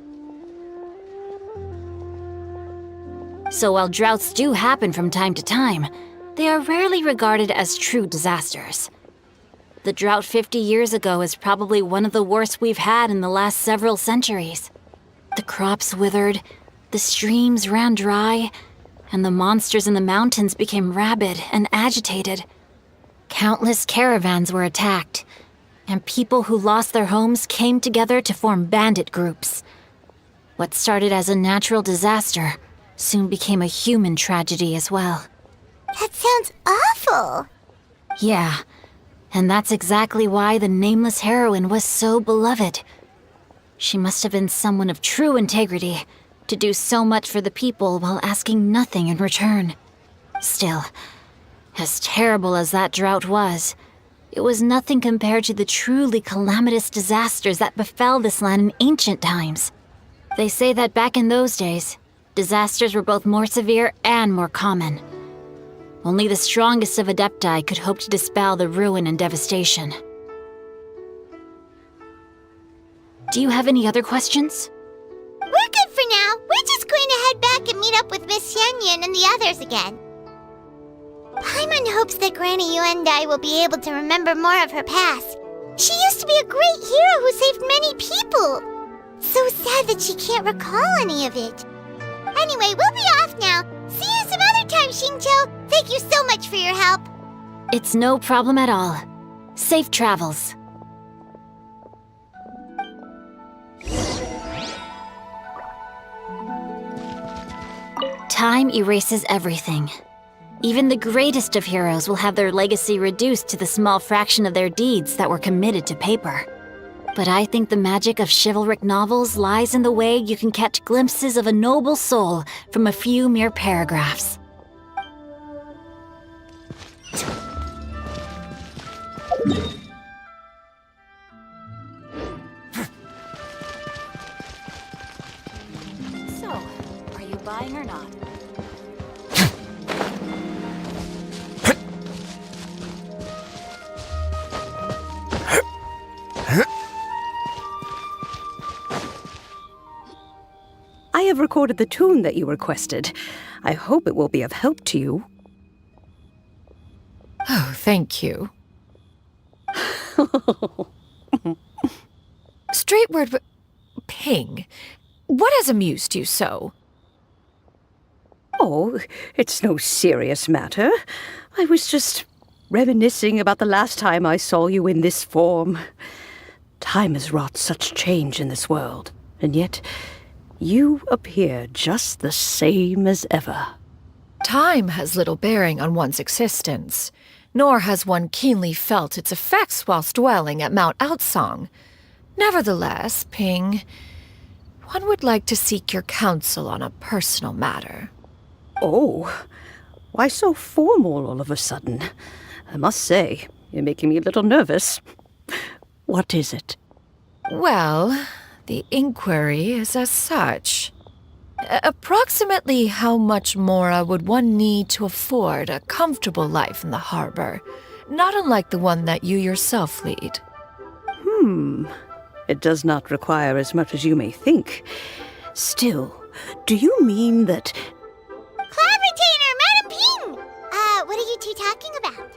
So while droughts do happen from time to time, they are rarely regarded as true disasters. The drought 50 years ago is probably one of the worst we've had in the last several centuries. The crops withered, the streams ran dry, and the monsters in the mountains became rabid and agitated. Countless caravans were attacked, and people who lost their homes came together to form bandit groups. What started as a natural disaster soon became a human tragedy as well. That sounds awful. Yeah, and that's exactly why the nameless heroine was so beloved. She must have been someone of true integrity, to do so much for the people while asking nothing in return. Still, as terrible as that drought was, it was nothing compared to the truly calamitous disasters that befell this land in ancient times. They say that back in those days, disasters were both more severe and more common. Only the strongest of Adepti could hope to dispel the ruin and devastation. Do you have any other questions? We're good for now. We're just going to head back and meet up with Miss Xianyun and the others again. Paimon hopes that Granny Yuendai will be able to remember more of her past. She used to be a great hero who saved many people. So sad that she can't recall any of it. Anyway, we'll be off now. See you some other time, Xingqiu. Thank you so much for your help. It's no problem at all. Safe travels. Time erases everything. Even the greatest of heroes will have their legacy reduced to the small fraction of their deeds that were committed to paper. But I think the magic of chivalric novels lies in the way you can catch glimpses of a noble soul from a few mere paragraphs. So, are you buying or not? have recorded the tune that you requested. I hope it will be of help to you. Oh, thank you. Straightward, Ping, what has amused you so? Oh, it's no serious matter. I was just reminiscing about the last time I saw you in this form. Time has wrought such change in this world, and yet you appear just the same as ever. Time has little bearing on one's existence, nor has one keenly felt its effects whilst dwelling at Mount Outsong. Nevertheless, Ping, one would like to seek your counsel on a personal matter. Oh, why so formal all of a sudden? I must say, you're making me a little nervous. What is it? Well, the inquiry is as such. Approximately how much more would one need to afford a comfortable life in the harbor, not unlike the one that you yourself lead? It does not require as much as you may think. Still, do you mean that... Club retainer, Madam Ping! What are you two talking about?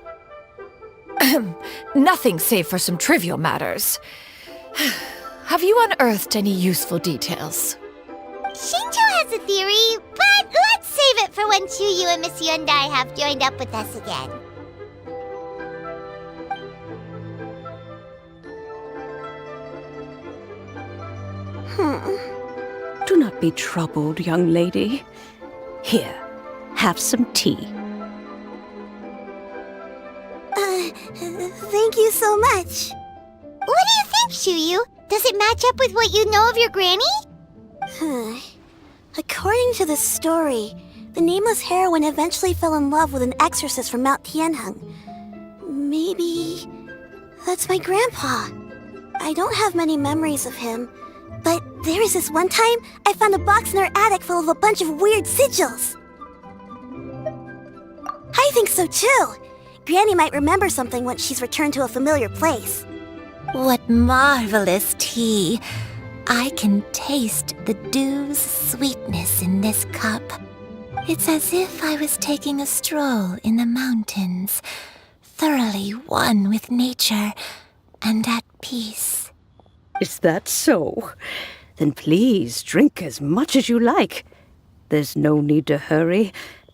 Nothing save for some trivial matters. Have you unearthed any useful details? Shinto has a theory, but let's save it for when Chuyu and Miss Yundai have joined up with us again. Do not be troubled, young lady. Here, have some tea. Thank you so much. What do you think, Chuyu? Does it match up with what you know of your granny? According to the story, the nameless heroine eventually fell in love with an exorcist from Mount Tianheng. Maybe that's my grandpa. I don't have many memories of him, but there was this one time I found a box in our attic full of a bunch of weird sigils. I think so too. Granny might remember something once she's returned to a familiar place. What marvelous tea! I can taste the dew's sweetness in this cup. It's as if I was taking a stroll in the mountains, thoroughly one with nature and at peace. Is that so? Then please drink as much as you like. There's no need to hurry.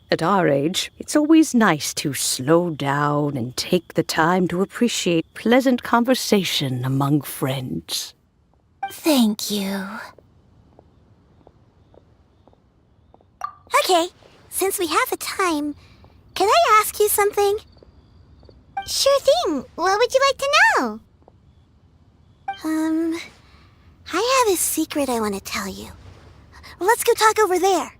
At our age, it's always nice to slow down and take the time to appreciate pleasant conversation among friends. Thank you. Okay, since we have the time, can I ask you something? Sure thing. What would you like to know? I have a secret I want to tell you. Let's go talk over there.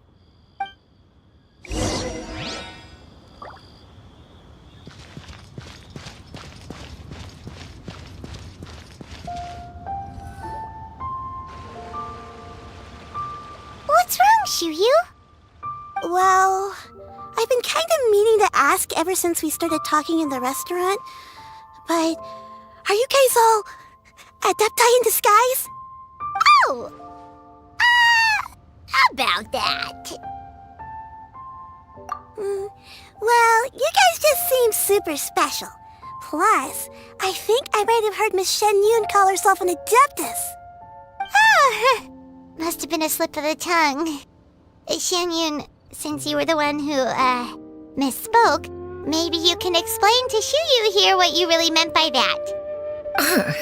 What's wrong, Chuyu? Well, I've been kind of meaning to ask ever since we started talking in the restaurant, but are you guys all adepti in disguise? Oh! About that. Well, you guys just seem super special. Plus, I think I might have heard Miss Shen Yun call herself an adeptus. Oh, must have been a slip of the tongue. Shen Yun, since you were the one who, misspoke, maybe you can explain to Chuyu here what you really meant by that.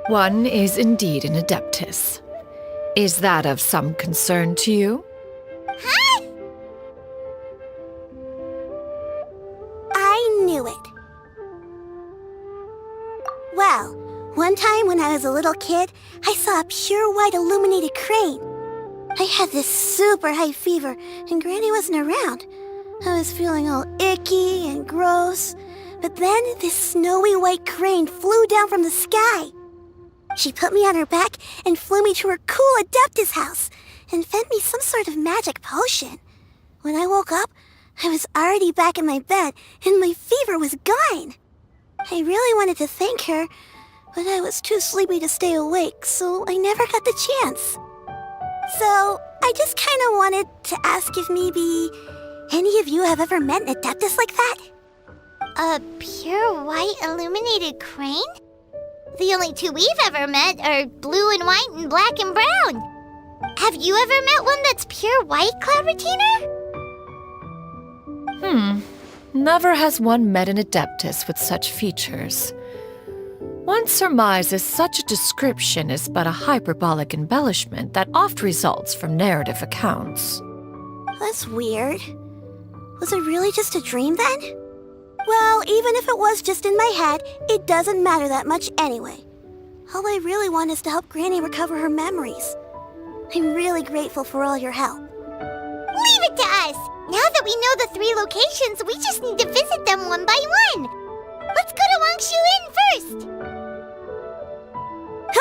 One is indeed an adeptus. Is that of some concern to you? Huh? I knew it. Well, one time when I was a little kid, I saw a pure white illuminated crane. I had this super high fever, and Granny wasn't around. I was feeling all icky and gross, but then this snowy white crane flew down from the sky. She put me on her back and flew me to her cool Adeptus house and fed me some sort of magic potion. When I woke up, I was already back in my bed and my fever was gone. I really wanted to thank her, but I was too sleepy to stay awake, so I never got the chance. So, I just kind of wanted to ask if maybe any of you have ever met an Adeptus like that? A pure white illuminated crane? The only two we've ever met are blue and white and black and brown. Have you ever met one that's pure white, Cloud Retainer? Never has one met an Adeptus with such features. One surmises such a description is but a hyperbolic embellishment that oft results from narrative accounts. That's weird. Was it really just a dream then? Well, even if it was just in my head, it doesn't matter that much anyway. All I really want is to help Granny recover her memories. I'm really grateful for all your help. Leave it to us! Now that we know the 3 locations, we just need to visit them one by one. Let's go to Wangshu Inn first.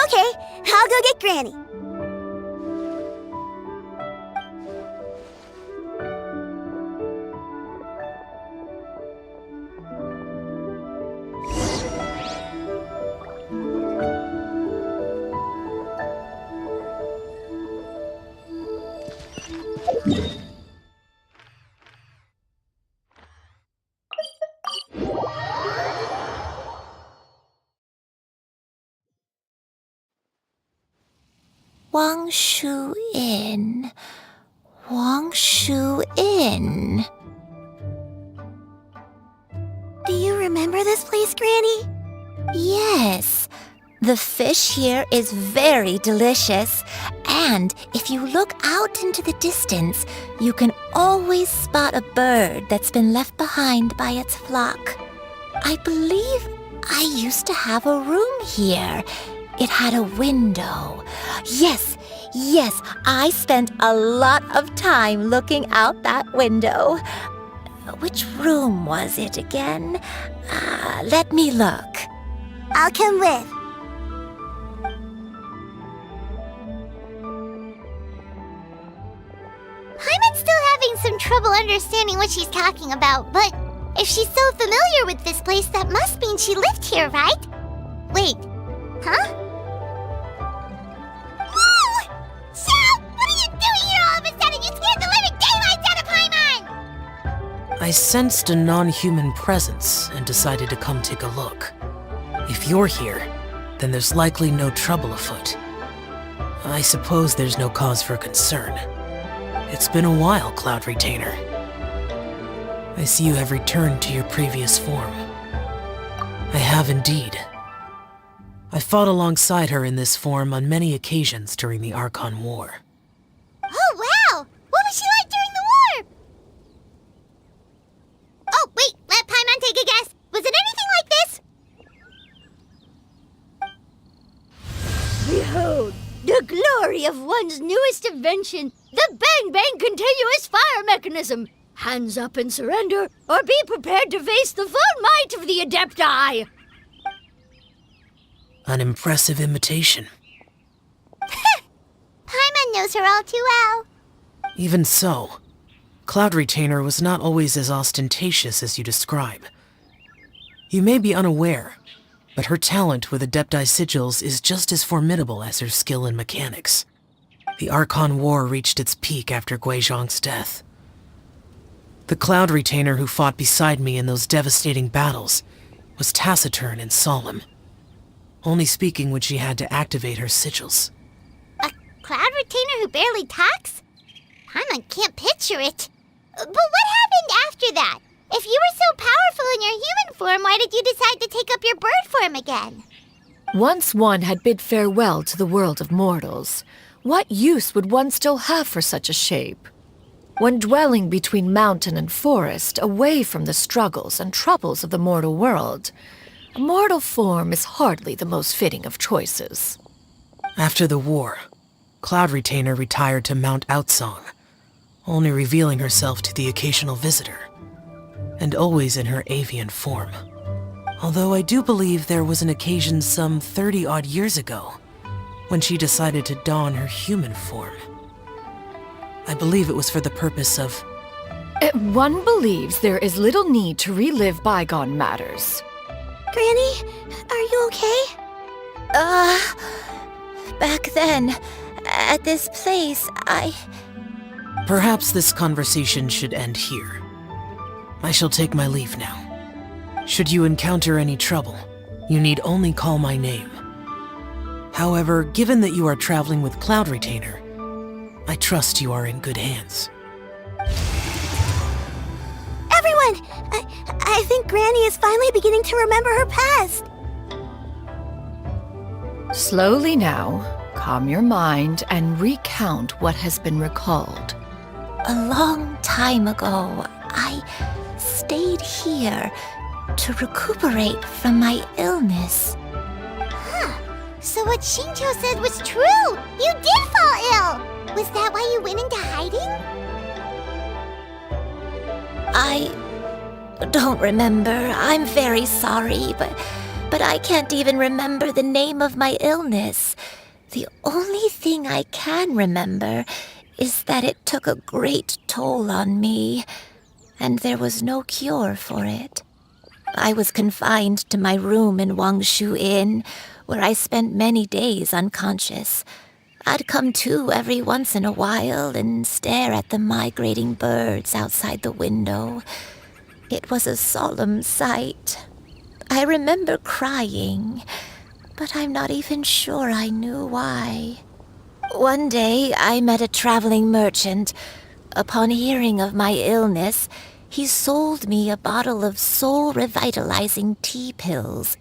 Okay, I'll go get Granny. Wangshu Inn. Wangshu Inn. Do you remember this place, Granny? Yes. The fish here is very delicious. And if you look out into the distance, you can always spot a bird that's been left behind by its flock. I believe I used to have a room here. It had a window. Yes, I spent a lot of time looking out that window. Which room was it again? Let me look. I'll come with. Paimon's still having some trouble understanding what she's talking about, but if she's so familiar with this place, that must mean she lived here, right? Wait, huh? I sensed a non-human presence and decided to come take a look. If you're here, then there's likely no trouble afoot. I suppose there's no cause for concern. It's been a while, Cloud Retainer. I see you have returned to your previous form. I have indeed. I fought alongside her in this form on many occasions during the Archon War. Oh, wow! What was she like during the war? Oh, wait, let Paimon take a guess. Was it anything like this? Behold, the glory of one's newest invention, the Bang Bang Continuous Fire Mechanism. Hands up and surrender, or be prepared to face the full might of the Adepti. An impressive imitation. Paimon knows her all too well. Even so, Cloud Retainer was not always as ostentatious as you describe. You may be unaware, but her talent with Adepti sigils is just as formidable as her skill in mechanics. The Archon War reached its peak after Guizhong's death. The Cloud Retainer who fought beside me in those devastating battles was taciturn and solemn, only speaking when she had to activate her sigils. A Cloud Retainer who barely talks? Paimon can't picture it. But what happened after that? If you were so powerful in your human form, why did you decide to take up your bird form again? Once one had bid farewell to the world of mortals, what use would one still have for such a shape? When dwelling between mountain and forest, away from the struggles and troubles of the mortal world, a mortal form is hardly the most fitting of choices. After the war, Cloud Retainer retired to Mount Outsong, only revealing herself to the occasional visitor, and always in her avian form. Although I do believe there was an occasion some 30-odd years ago when she decided to don her human form. I believe it was for the purpose of... One believes there is little need to relive bygone matters. Granny, are you okay? Back then, at this place, Perhaps this conversation should end here. I shall take my leave now. Should you encounter any trouble, you need only call my name. However, given that you are traveling with Cloud Retainer, I trust you are in good hands. Everyone! I think Granny is finally beginning to remember her past. Slowly now, calm your mind and recount what has been recalled. A long time ago, I stayed here to recuperate from my illness. Huh. So what Shinjo said was true! You did fall ill! Was that why you went into hiding? I don't remember. I'm very sorry, but I can't even remember the name of my illness. The only thing I can remember is that it took a great toll on me, and there was no cure for it. I was confined to my room in Wangshu Inn, where I spent many days unconscious. I'd come to every once in a while and stare at the migrating birds outside the window. It was a solemn sight. I remember crying, but I'm not even sure I knew why. One day, I met a traveling merchant. Upon hearing of my illness, he sold me a bottle of soul-revitalizing tea pills.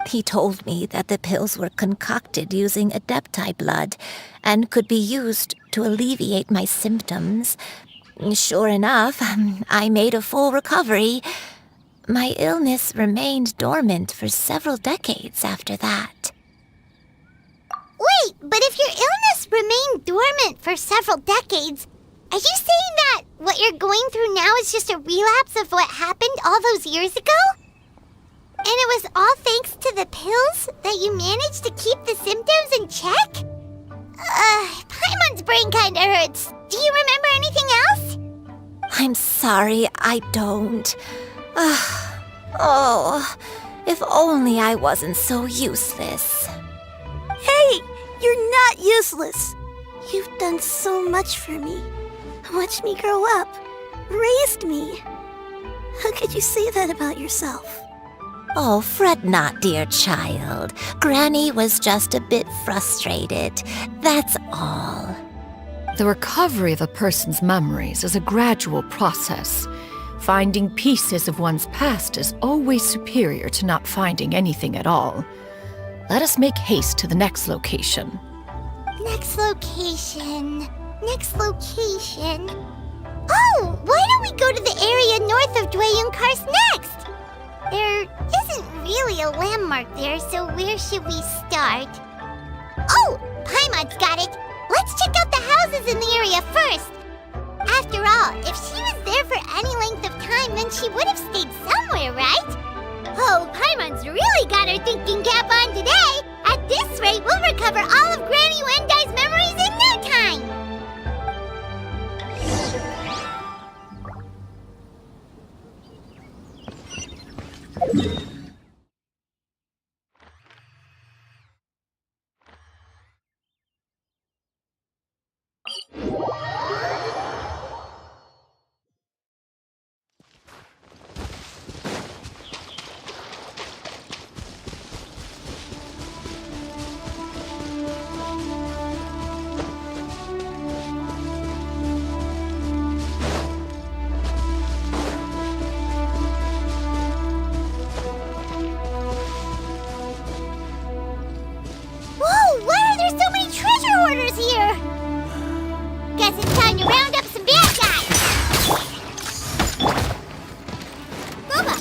He told me that the pills were concocted using Adepti blood and could be used to alleviate my symptoms. Sure enough, I made a full recovery. My illness remained dormant for several decades after that. Wait, but if your illness remained dormant for several decades, are you saying that what you're going through now is just a relapse of what happened all those years ago? And it was all thanks to the pills that you managed to keep the symptoms in check? Paimon's brain kinda hurts. Do you remember anything else? I'm sorry, I don't. Oh, if only I wasn't so useless. Hey, you're not useless. You've done so much for me. Watched me grow up. Raised me. How could you say that about yourself? Oh, fret not, dear child. Granny was just a bit frustrated. That's all. The recovery of a person's memories is a gradual process. Finding pieces of one's past is always superior to not finding anything at all. Let us make haste to the next location. Next location. Next location. Oh, why don't we go to the area north of Dwayunkars next? There isn't really a landmark there, so where should we start? Oh, Paimon's got it. Let's check out the houses in the area first. After all, if she was there for any length of time, then she would have stayed somewhere, right? Oh, Paimon's really got her thinking cap on today. At this rate, we'll recover all of Granny Wendai's memories in no time. Whoa, why are there so many treasure hoarders here? Guess it's time to round up some bad guys. Boba!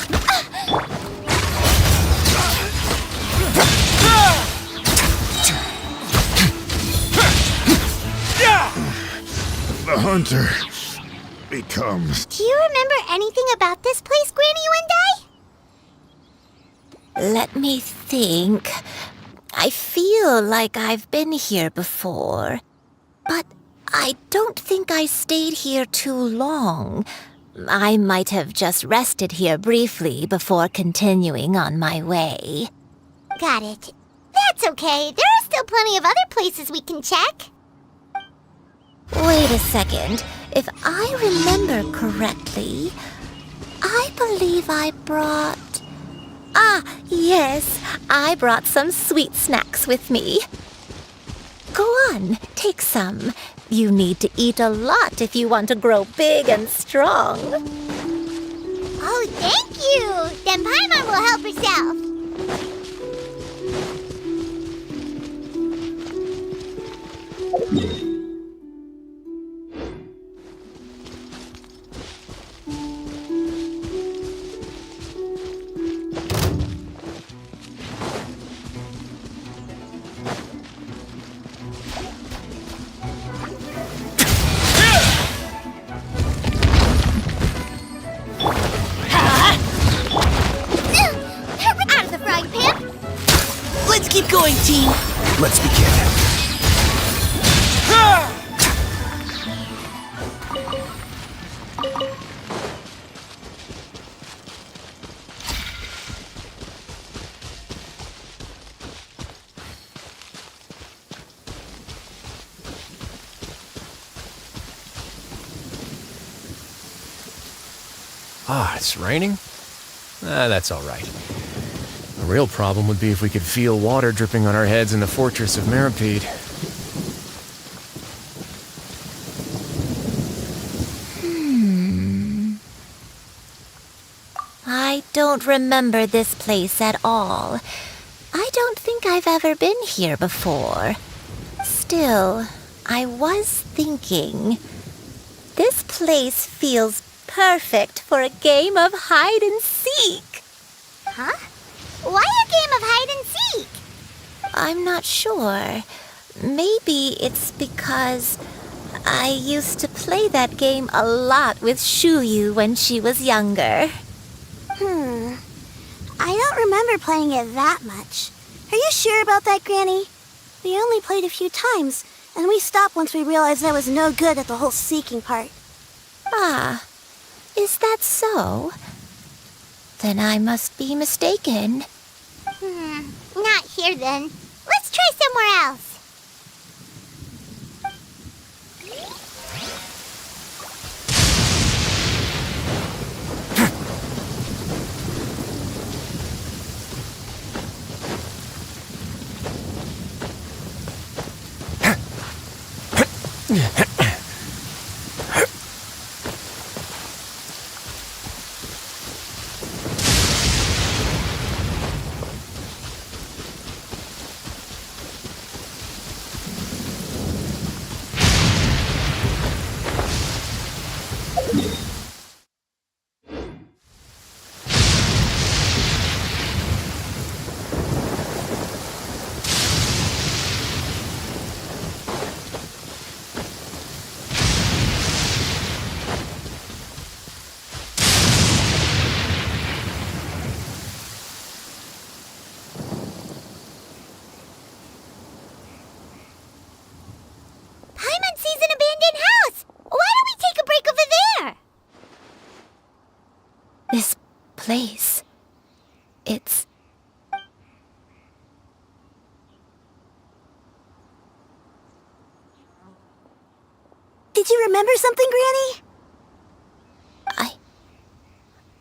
The hunter becomes... Do you remember anything about this place, Granny Wendai? Let me think. I feel like I've been here before, but I don't think I stayed here too long. I might have just rested here briefly before continuing on my way. Got it. That's okay. There are still plenty of other places we can check. Wait a second. If I remember correctly, I believe I brought... Ah, yes, I brought some sweet snacks with me. Go on, take some. You need to eat a lot if you want to grow big and strong. Oh, thank you! Then Paimon will help herself. Out of the frying pan! Let's keep going, team. Let's begin. Ah, it's raining? That's all right. The real problem would be if we could feel water dripping on our heads in the fortress of Meripede. I don't remember this place at all. I don't think I've ever been here before. Still, I was thinking, this place feels perfect for a game of hide and seek. Huh? Why a game of hide and seek? I'm not sure. Maybe it's because I used to play that game a lot with Shuyu when she was younger. I don't remember playing it that much. Are you sure about that, Granny? We only played a few times, and we stopped once we realized I was no good at the whole seeking part. Ah, is that so? Then I must be mistaken. Not here then. Let's try somewhere else. Paimon sees an abandoned house! Why don't we take a break over there? This place, it's... Did you remember something, Granny?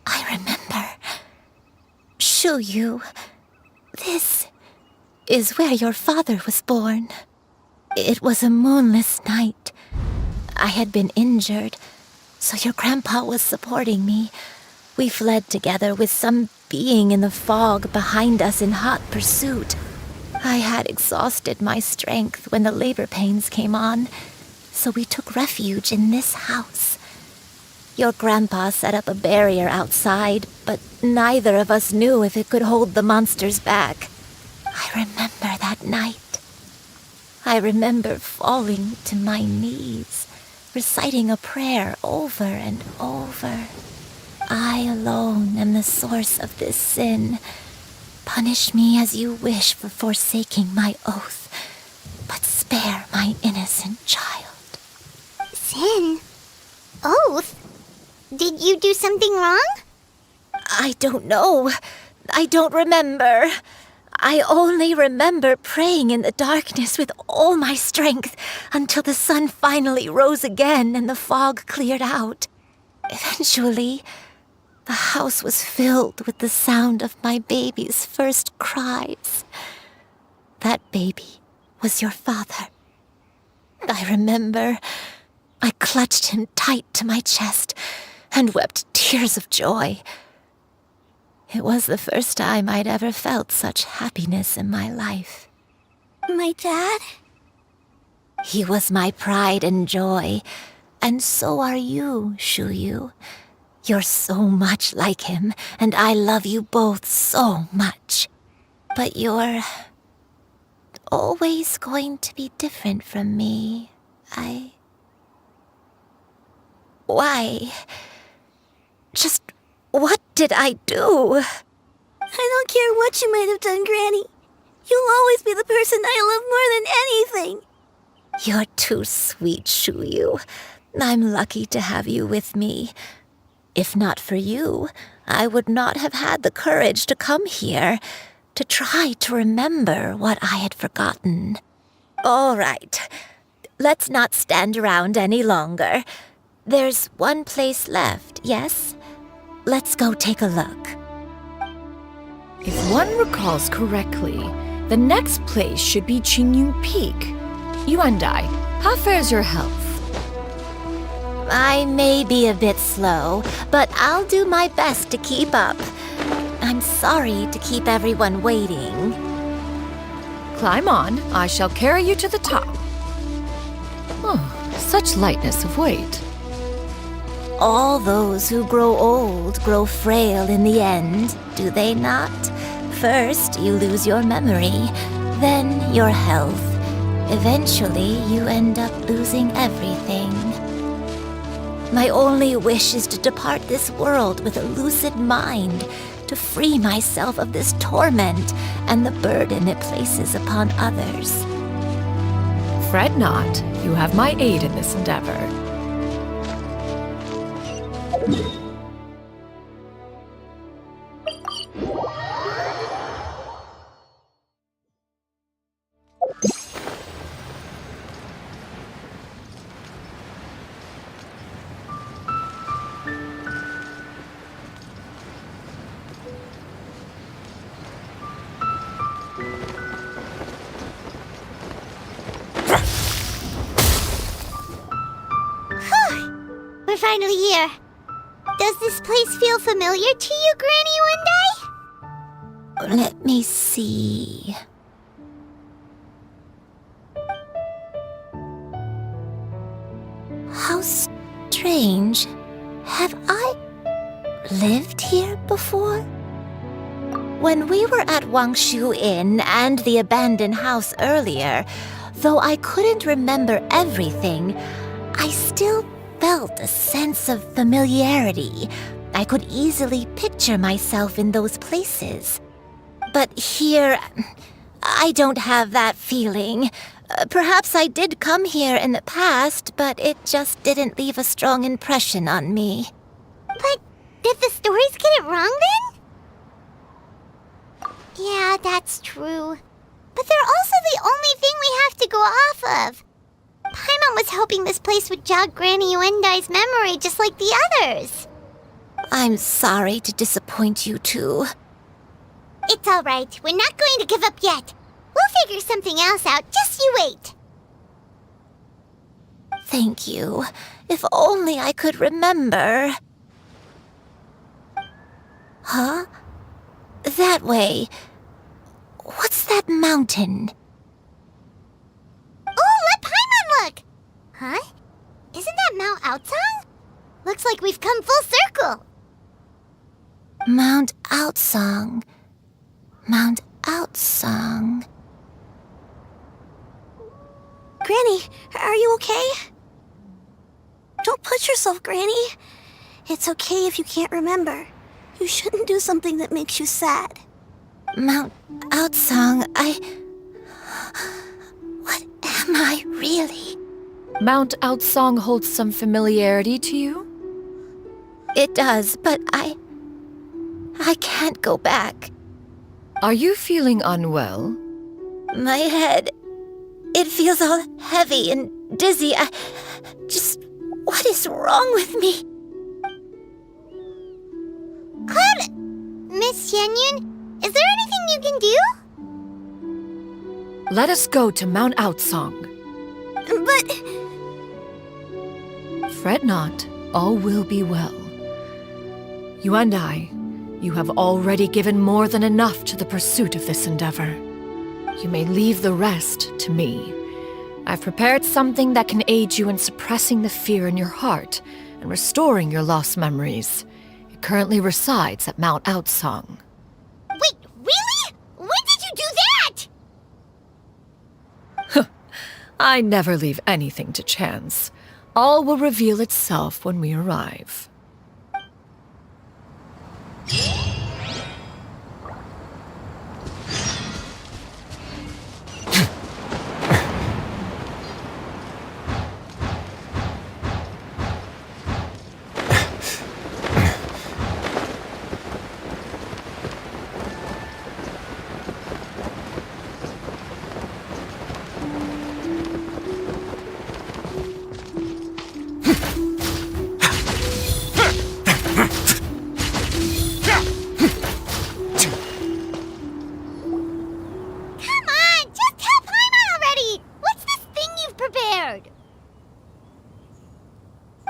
I remember. Shuyu, this is where your father was born. It was a moonless night. I had been injured, so your grandpa was supporting me. We fled together with some being in the fog behind us in hot pursuit. I had exhausted my strength when the labor pains came on, so we took refuge in this house. Your grandpa set up a barrier outside, but neither of us knew if it could hold the monsters back. I remember that night. I remember falling to my knees, reciting a prayer over and over. I alone am the source of this sin. Punish me as you wish for forsaking my oath, but spare my innocent child. Sin? Oath? Did you do something wrong? I don't know. I don't remember. I only remember praying in the darkness with all my strength until the sun finally rose again and the fog cleared out. Eventually, the house was filled with the sound of my baby's first cries. That baby was your father. I remember I clutched him tight to my chest and wept tears of joy. It was the first time I'd ever felt such happiness in my life. My dad? He was my pride and joy, and so are you, Shuyu. You're so much like him, and I love you both so much. But you're always going to be different from me. Why? Just what did I do? I don't care what you might have done, Granny. You'll always be the person I love more than anything. You're too sweet, Shuyu. I'm lucky to have you with me. If not for you, I would not have had the courage to come here, to try to remember what I had forgotten. All right, let's not stand around any longer. There's one place left, yes? Let's go take a look. If one recalls correctly, the next place should be Qingyun Peak. Yuandai, how fares your health? I may be a bit slow, but I'll do my best to keep up. I'm sorry to keep everyone waiting. Climb on, I shall carry you to the top. Oh, such lightness of weight. All those who grow old grow frail in the end, do they not? First, you lose your memory, then your health. Eventually, you end up losing everything. My only wish is to depart this world with a lucid mind, to free myself of this torment and the burden it places upon others. Fret not, you have my aid in this endeavor. We're finally here. Does this place feel familiar to you, Granny Let me see. How strange. Have I lived here before? When we were at Wangshu Inn and the abandoned house earlier, though I couldn't remember everything, I still felt a sense of familiarity. I could easily picture myself in those places. But here, I don't have that feeling. Perhaps I did come here in the past, but it just didn't leave a strong impression on me. But did the stories get it wrong then? Yeah, that's true. But they're also the only thing we have to go off of. Paimon was hoping this place would jog Granny Yuendai's memory just like the others. I'm sorry to disappoint you too. It's all right. We're not going to give up yet. We'll figure something else out. Just you wait. Thank you. If only I could remember. Huh? That way. What's that mountain? Oh, let Paimon look! Huh? Isn't that Mount Outsang? Looks like we've come full circle. Mount Outsang. Mount Outsang. Granny, are you okay? Don't push yourself, Granny. It's okay if you can't remember. You shouldn't do something that makes you sad. Mount Outsang, What am I really? Mount Outsang holds some familiarity to you? It does, but I can't go back. Are you feeling unwell? My head. It feels all heavy and dizzy. What is wrong with me? Cloud... Miss Xianyun, is there anything you can do? Let us go to Mount Outsong. But... Fret not, all will be well. You and I, you have already given more than enough to the pursuit of this endeavor. You may leave the rest to me. I've prepared something that can aid you in suppressing the fear in your heart and restoring your lost memories. It currently resides at Mount Outsong. Wait, really? When did you do that? I never leave anything to chance. All will reveal itself when we arrive.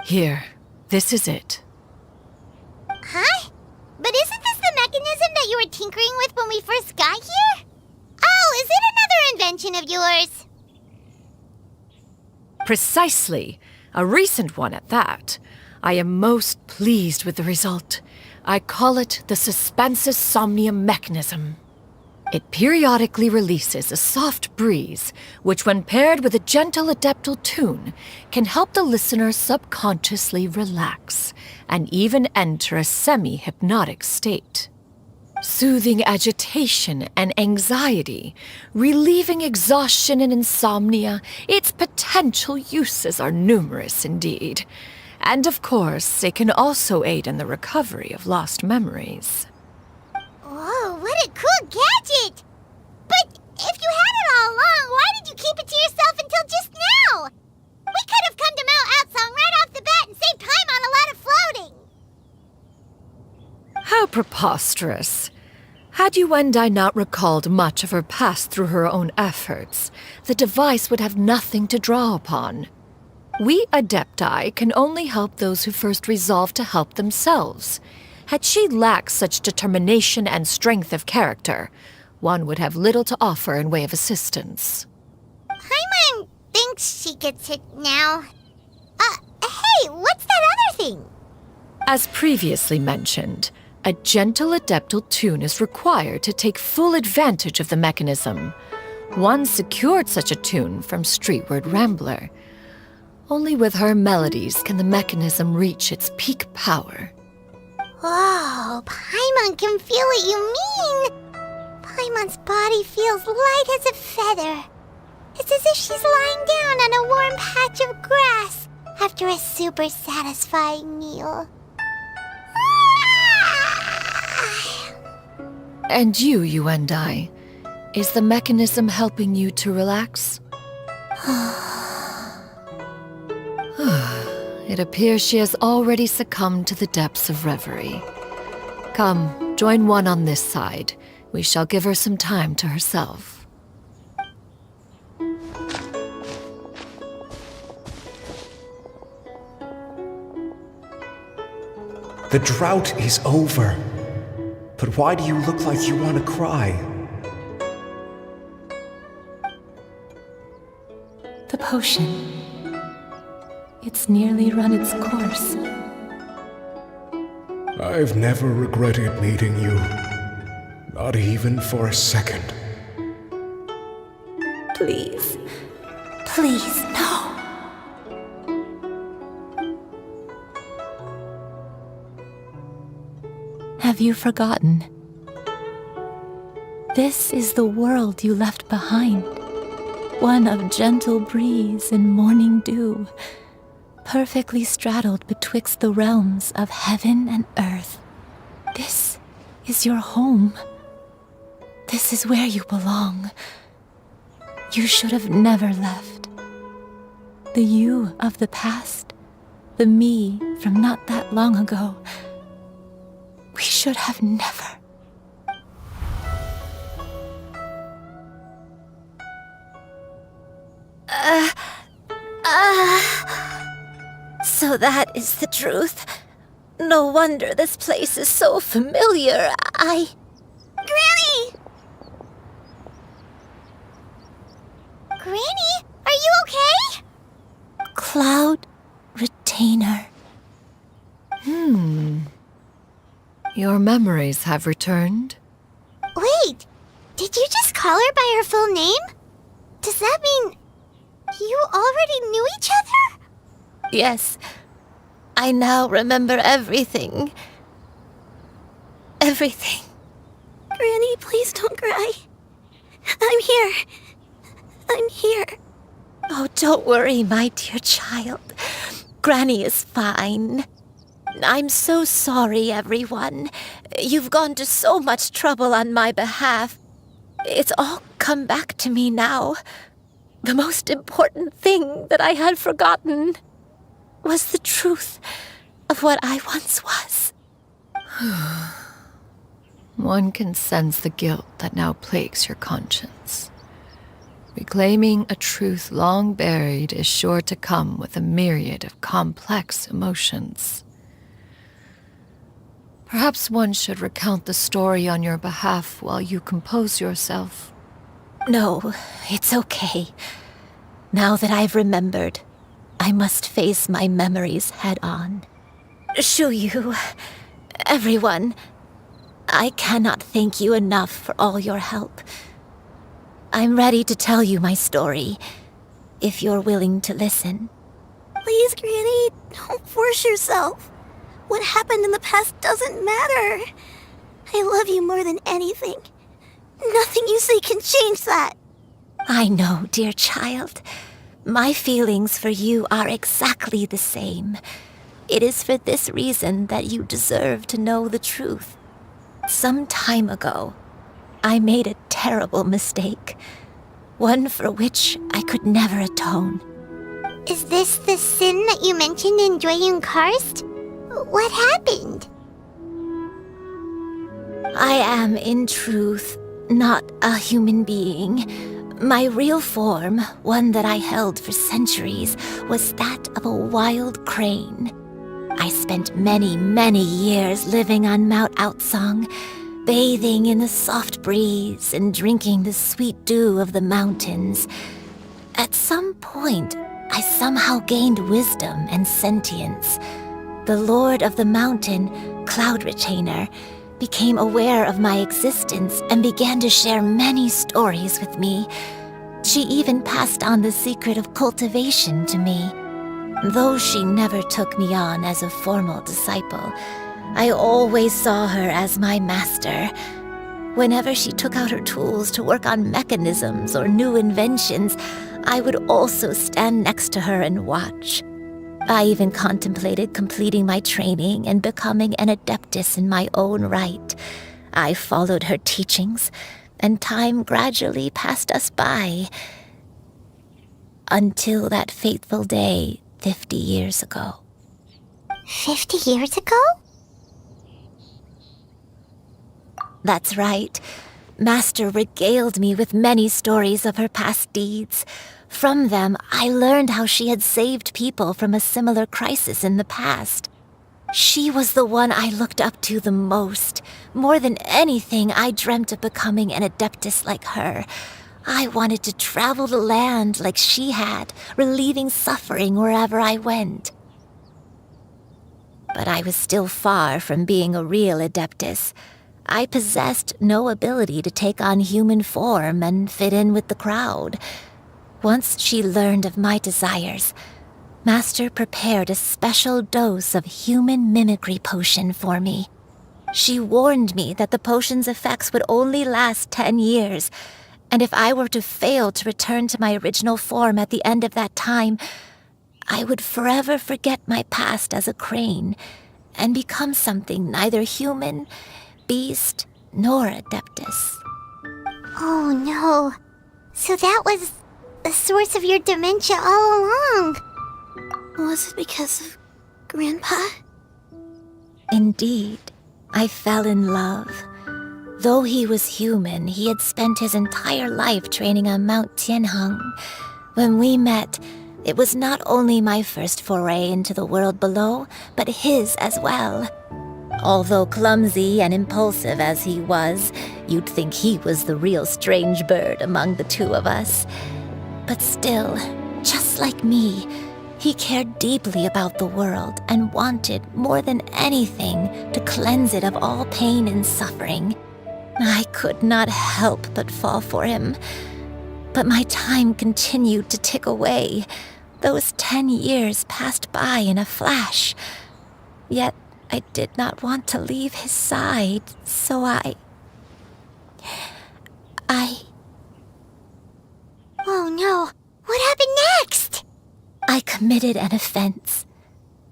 Here, this is it. Huh? But isn't this the mechanism that you were tinkering with when we first got here? Oh, is it another invention of yours? Precisely. A recent one at that. I am most pleased with the result. I call it the Suspensus Somnium mechanism. It periodically releases a soft breeze, which when paired with a gentle adeptal tune, can help the listener subconsciously relax and even enter a semi-hypnotic state. Soothing agitation and anxiety, relieving exhaustion and insomnia, its potential uses are numerous indeed. And of course, it can also aid in the recovery of lost memories. Whoa, what a cool gadget! But if you had it all along, why did you keep it to yourself until just now? We could have come to Mount Outsong right off the bat and saved time on a lot of floating. How preposterous. Had you and I not recalled much of her past through her own efforts, the device would have nothing to draw upon. We Adepti can only help those who first resolve to help themselves. Had she lacked such determination and strength of character, one would have little to offer in way of assistance. Paimon thinks she gets it now. Hey, what's that other thing? As previously mentioned, a gentle adeptal tune is required to take full advantage of the mechanism. One secured such a tune from Streetward Rambler. Only with her melodies can the mechanism reach its peak power. Whoa, Paimon can feel what you mean. Paimon's body feels light as a feather. It's as if she's lying down on a warm patch of grass after a super satisfying meal. And you and I, is the mechanism helping you to relax? It appears she has already succumbed to the depths of reverie. Come, join one on this side. We shall give her some time to herself. The drought is over. But why do you look like you want to cry? The potion. It's nearly run its course. I've never regretted meeting you. Not even for a second. Please. Please, no. Have you forgotten? This is the world you left behind. One of gentle breeze and morning dew, perfectly straddled betwixt the realms of heaven and earth. This is your home. This is where you belong. You should have never left. The you of the past, the me from not that long ago, we should have never. So that is the truth. No wonder this place is so familiar. Granny! Granny, are you okay? Cloud Retainer. Your memories have returned? Wait, did you just call her by her full name? Does that mean you already knew each other? Yes. I now remember everything. Everything. Granny, please don't cry. I'm here. I'm here. Oh, don't worry, my dear child. Granny is fine. I'm so sorry, everyone. You've gone to so much trouble on my behalf. It's all come back to me now. The most important thing that I had forgotten was the truth of what I once was. One can sense the guilt that now plagues your conscience. Reclaiming a truth long buried is sure to come with a myriad of complex emotions. Perhaps one should recount the story on your behalf while you compose yourself. No, it's okay. Now that I've remembered, I must face my memories head on. Shuyu, everyone, I cannot thank you enough for all your help. I'm ready to tell you my story, if you're willing to listen. Please, Granny, don't force yourself. What happened in the past doesn't matter. I love you more than anything. Nothing you say can change that. I know, dear child. My feelings for you are exactly the same. It is for this reason that you deserve to know the truth. Some time ago, I made a terrible mistake. One for which I could never atone. Is this the sin that you mentioned in Dwayun Karst? What happened? I am, in truth, not a human being. My real form, one that I held for centuries, was that of a wild crane. I spent many, many years living on Mount Outsong, bathing in the soft breeze and drinking the sweet dew of the mountains. At some point, I somehow gained wisdom and sentience. The Lord of the Mountain, Cloud Retainer, became aware of my existence and began to share many stories with me. She even passed on the secret of cultivation to me. Though she never took me on as a formal disciple, I always saw her as my master. Whenever she took out her tools to work on mechanisms or new inventions, I would also stand next to her and watch. I even contemplated completing my training and becoming an adeptus in my own right. I followed her teachings, and time gradually passed us by. Until that fateful day 50 years ago. 50 years ago? That's right. Master regaled me with many stories of her past deeds. From them, I learned how she had saved people from a similar crisis in the past. She was the one I looked up to the most. More than anything, I dreamt of becoming an adeptus like her. I wanted to travel the land like she had, relieving suffering wherever I went. But I was still far from being a real adeptus. I possessed no ability to take on human form and fit in with the crowd. Once she learned of my desires, Master prepared a special dose of human mimicry potion for me. She warned me that the potion's effects would only last 10 years, and if I were to fail to return to my original form at the end of that time, I would forever forget my past as a crane and become something neither human, beast, nor adeptus. Oh no. So that was the source of your dementia all along. Was it because of Grandpa? Indeed, I fell in love. Though he was human, he had spent his entire life training on Mount Tianheng. When we met, it was not only my first foray into the world below, but his as well. Although clumsy and impulsive as he was, you'd think he was the real strange bird among the two of us. But still, just like me, he cared deeply about the world and wanted, more than anything, to cleanse it of all pain and suffering. I could not help but fall for him. But my time continued to tick away. Those 10 years passed by in a flash. Yet I did not want to leave his side, so I... Oh no, what happened next? I committed an offense.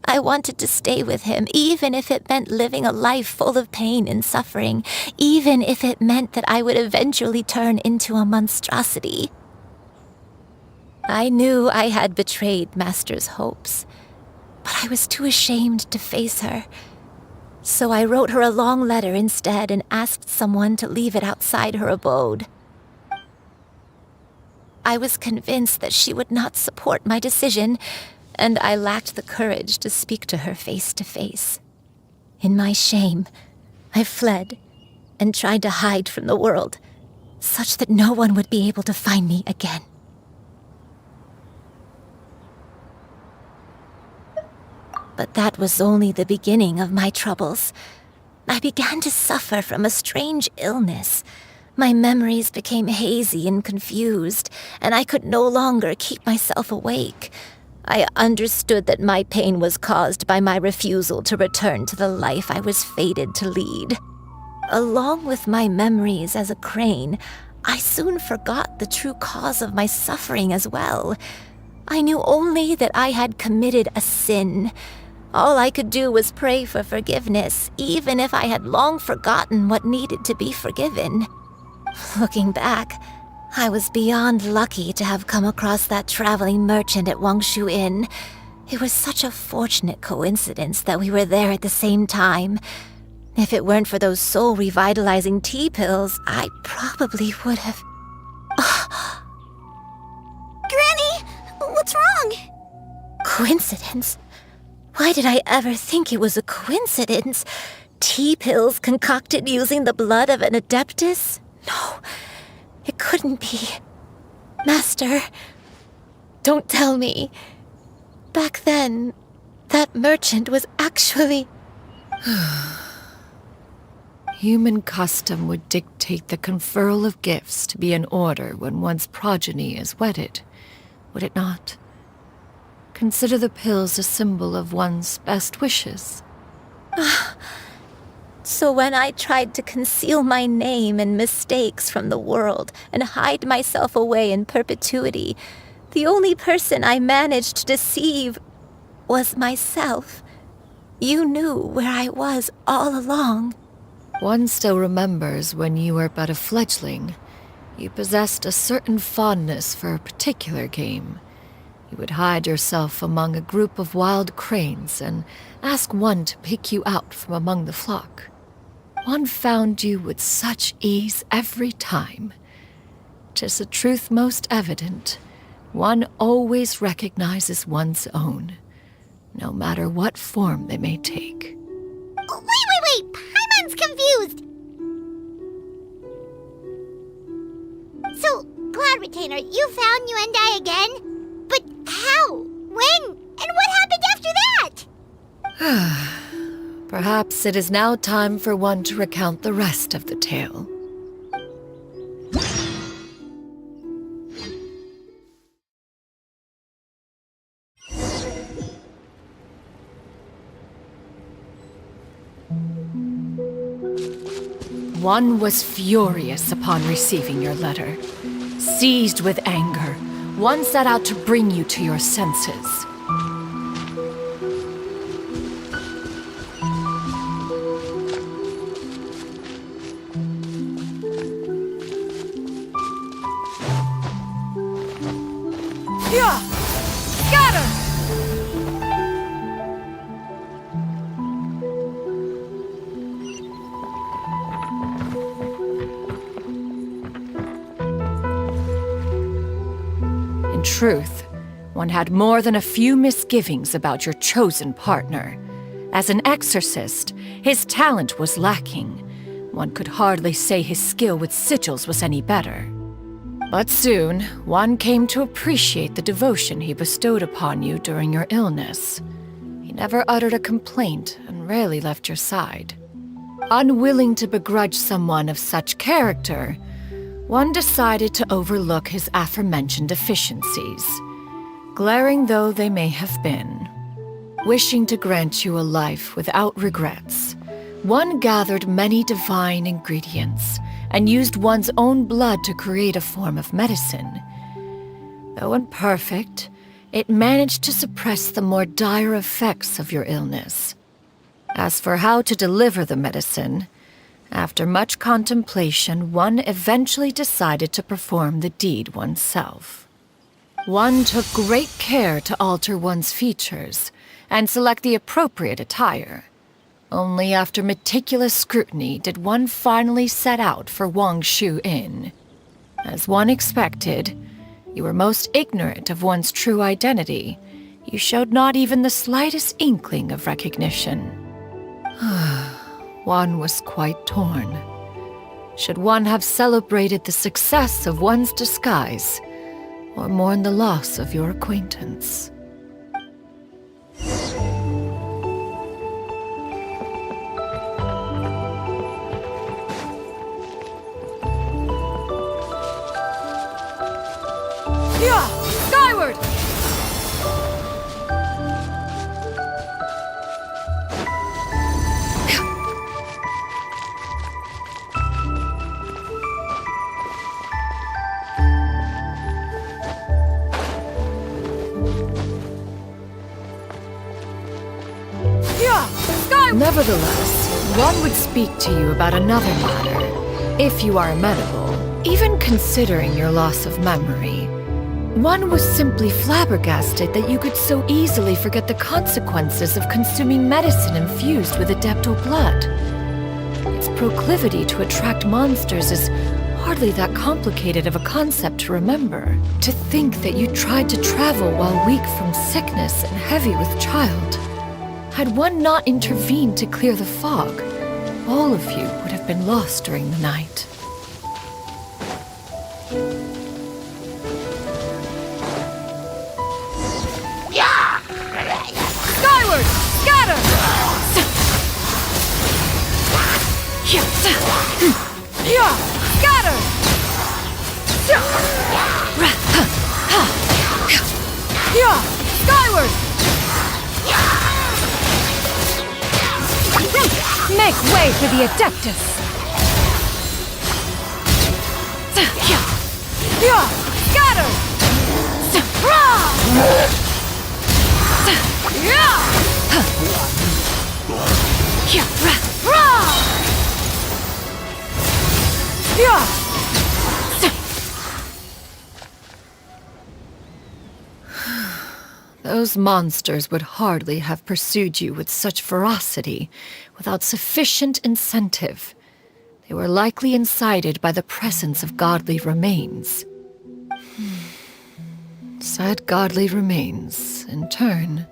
I wanted to stay with him, even if it meant living a life full of pain and suffering, even if it meant that I would eventually turn into a monstrosity. I knew I had betrayed Master's hopes, but I was too ashamed to face her. So I wrote her a long letter instead and asked someone to leave it outside her abode. I was convinced that she would not support my decision, and I lacked the courage to speak to her face to face. In my shame, I fled and tried to hide from the world, such that no one would be able to find me again. But that was only the beginning of my troubles. I began to suffer from a strange illness. My memories became hazy and confused, and I could no longer keep myself awake. I understood that my pain was caused by my refusal to return to the life I was fated to lead. Along with my memories as a crane, I soon forgot the true cause of my suffering as well. I knew only that I had committed a sin. All I could do was pray for forgiveness, even if I had long forgotten what needed to be forgiven. Looking back, I was beyond lucky to have come across that traveling merchant at Wangshu Inn. It was such a fortunate coincidence that we were there at the same time. If it weren't for those soul-revitalizing tea pills, I probably would have... Granny! What's wrong? Coincidence? Why did I ever think it was a coincidence? Tea pills concocted using the blood of an adeptus? No, it couldn't be. Master, don't tell me. Back then, that merchant was actually... Human custom would dictate the conferral of gifts to be in order when one's progeny is wedded, would it not? Consider the pills a symbol of one's best wishes. So when I tried to conceal my name and mistakes from the world and hide myself away in perpetuity, the only person I managed to deceive was myself. You knew where I was all along. One still remembers when you were but a fledgling. You possessed a certain fondness for a particular game. You would hide yourself among a group of wild cranes and ask one to pick you out from among the flock. One found you with such ease every time. 'Tis a truth most evident. One always recognizes one's own, no matter what form they may take. Wait! Paimon's confused! So, Cloud Retainer, you found Yuendai again? But how? When? And what happened after that? Perhaps it is now time for one to recount the rest of the tale. One was furious upon receiving your letter. Seized with anger, one set out to bring you to your senses. Yeah! Scatter! In truth, one had more than a few misgivings about your chosen partner. As an exorcist, his talent was lacking. One could hardly say his skill with sigils was any better. But soon, one came to appreciate the devotion he bestowed upon you during your illness. He never uttered a complaint and rarely left your side. Unwilling to begrudge someone of such character, one decided to overlook his aforementioned deficiencies, glaring though they may have been. Wishing to grant you a life without regrets, one gathered many divine ingredients and used one's own blood to create a form of medicine. Though imperfect, it managed to suppress the more dire effects of your illness. As for how to deliver the medicine, after much contemplation, one eventually decided to perform the deed oneself. One took great care to alter one's features and select the appropriate attire. Only after meticulous scrutiny did one finally set out for Wangshu Inn. As one expected, you were most ignorant of one's true identity. You showed not even the slightest inkling of recognition. One was quite torn. Should one have celebrated the success of one's disguise, or mourn the loss of your acquaintance? Yeah! Skyward! Nevertheless, one would speak to you about another matter, if you are amenable. Even considering your loss of memory, one was simply flabbergasted that you could so easily forget the consequences of consuming medicine infused with Adeptal blood. Its proclivity to attract monsters is hardly that complicated of a concept to remember. To think that you tried to travel while weak from sickness and heavy with child. Had one not intervened to clear the fog, all of you would have been lost during the night. Skyward! Scatter! Yeah! Scatter! Yeah! Skyward! Make way for the Adeptus! Yeah! Scatter! Those monsters would hardly have pursued you with such ferocity without sufficient incentive. They were likely incited by the presence of godly remains. Said godly remains, in turn,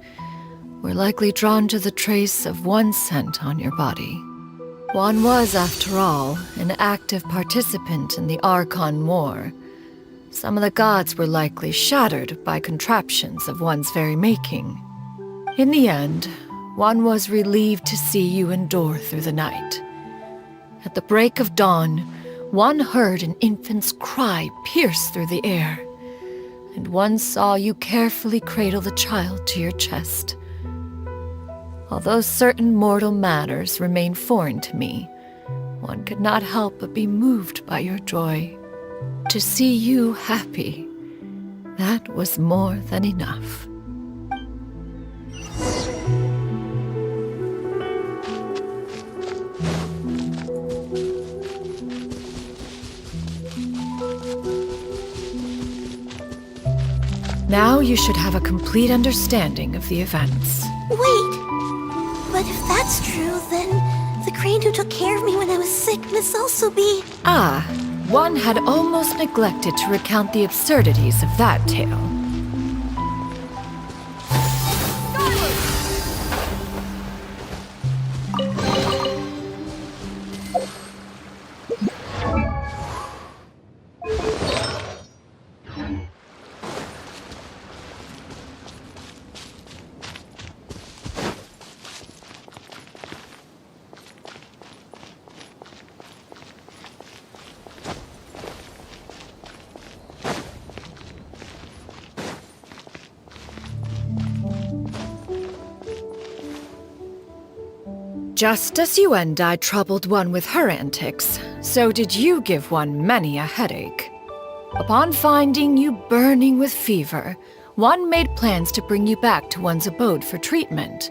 were likely drawn to the trace of one scent on your body. One was, after all, an active participant in the Archon War. Some of the gods were likely shattered by contraptions of one's very making. In the end, one was relieved to see you endure through the night. At the break of dawn, one heard an infant's cry pierce through the air, and one saw you carefully cradle the child to your chest. Although certain mortal matters remain foreign to me, one could not help but be moved by your joy. To see you happy, that was more than enough. Now you should have a complete understanding of the events. Wait! But if that's true, then the crane who took care of me when I was sick must also be... Ah, one had almost neglected to recount the absurdities of that tale. Just as you and I troubled one with her antics, so did you give one many a headache. Upon finding you burning with fever, one made plans to bring you back to one's abode for treatment.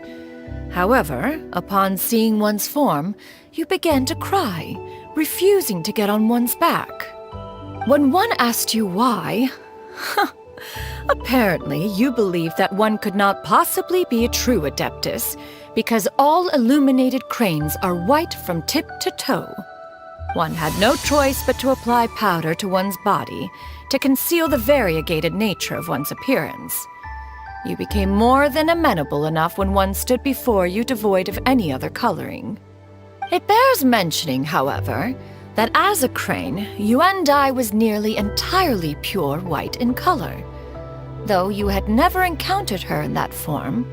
However, upon seeing one's form, you began to cry, refusing to get on one's back. When one asked you why, apparently you believed that one could not possibly be a true Adeptus, because all illuminated cranes are white from tip to toe. One had no choice but to apply powder to one's body to conceal the variegated nature of one's appearance. You became more than amenable enough when one stood before you devoid of any other coloring. It bears mentioning, however, that as a crane, Yuandai was nearly entirely pure white in color. Though you had never encountered her in that form,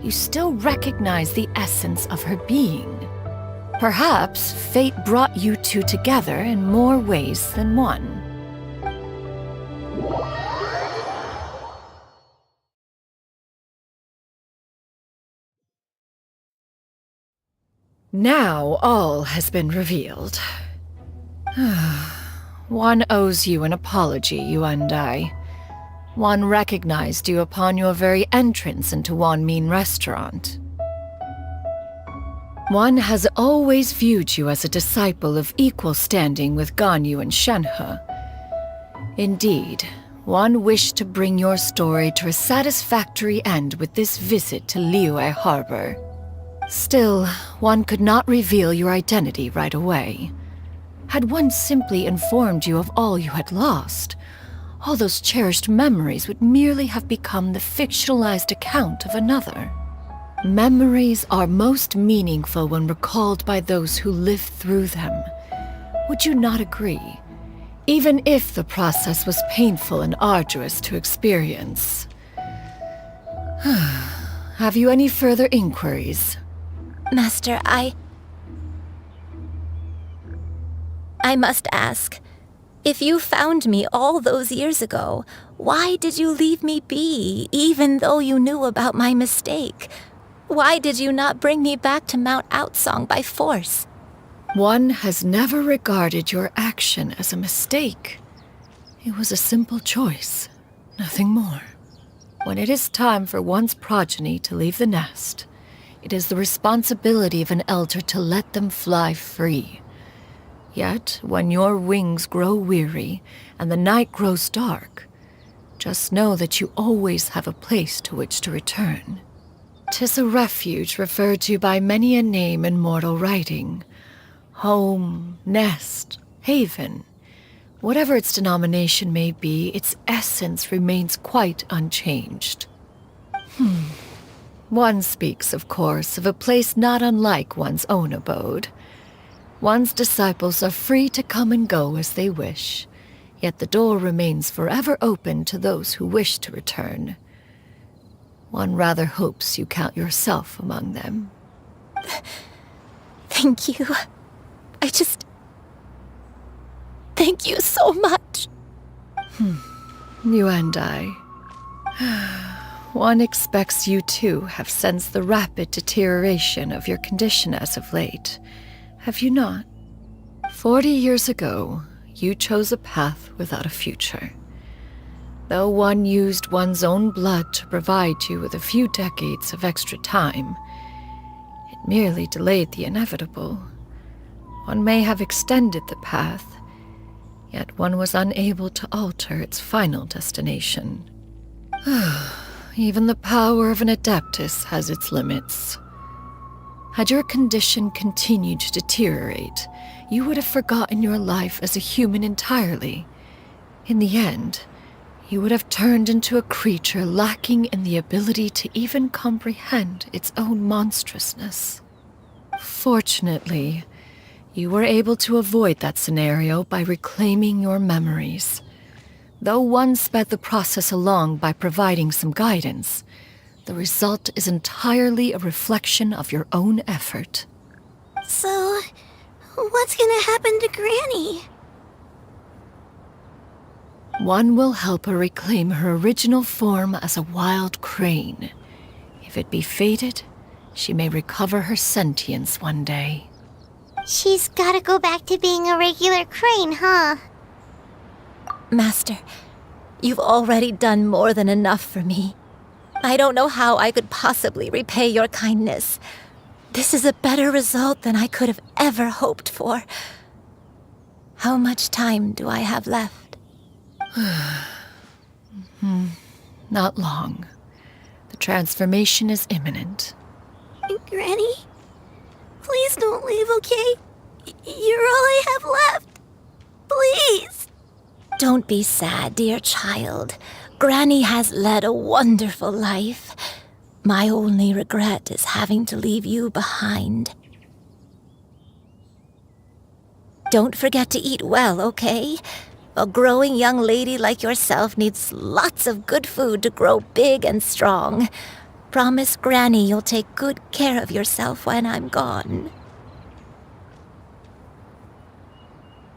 you still recognize the essence of her being. Perhaps fate brought you two together in more ways than one. Now all has been revealed. One owes you an apology, Yuandai. One recognized you upon your very entrance into Wanmin restaurant. One has always viewed you as a disciple of equal standing with Ganyu and Shenhe. Indeed, one wished to bring your story to a satisfactory end with this visit to Liyue Harbor. Still, one could not reveal your identity right away. Had one simply informed you of all you had lost, all those cherished memories would merely have become the fictionalized account of another. Memories are most meaningful when recalled by those who lived through them. Would you not agree? Even if the process was painful and arduous to experience. Have you any further inquiries? Master, I must ask. If you found me all those years ago, why did you leave me be, even though you knew about my mistake? Why did you not bring me back to Mount Outsong by force? One has never regarded your action as a mistake. It was a simple choice, nothing more. When it is time for one's progeny to leave the nest, it is the responsibility of an elder to let them fly free. Yet, when your wings grow weary and the night grows dark, just know that you always have a place to which to return. 'Tis a refuge referred to by many a name in mortal writing. Home, nest, haven. Whatever its denomination may be, its essence remains quite unchanged. One speaks, of course, of a place not unlike one's own abode. One's disciples are free to come and go as they wish, yet the door remains forever open to those who wish to return. One rather hopes you count yourself among them. Thank you. Thank you so much. You and I. One expects you too have sensed the rapid deterioration of your condition as of late. Have you not? 40 years ago, you chose a path without a future. Though one used one's own blood to provide you with a few decades of extra time, it merely delayed the inevitable. One may have extended the path, yet one was unable to alter its final destination. Even the power of an Adeptus has its limits. Had your condition continued to deteriorate, you would have forgotten your life as a human entirely. In the end, you would have turned into a creature lacking in the ability to even comprehend its own monstrousness. Fortunately, you were able to avoid that scenario by reclaiming your memories. Though one sped the process along by providing some guidance, the result is entirely a reflection of your own effort. So, what's gonna happen to Granny? One will help her reclaim her original form as a wild crane. If it be fated, she may recover her sentience one day. She's gotta go back to being a regular crane, huh? Master, you've already done more than enough for me. I don't know how I could possibly repay your kindness. This is a better result than I could have ever hoped for. How much time do I have left? Not long. The transformation is imminent. Granny? Please don't leave, okay? You're all I have left. Please. Don't be sad, dear child. Granny has led a wonderful life. My only regret is having to leave you behind. Don't forget to eat well, okay? A growing young lady like yourself needs lots of good food to grow big and strong. Promise Granny you'll take good care of yourself when I'm gone.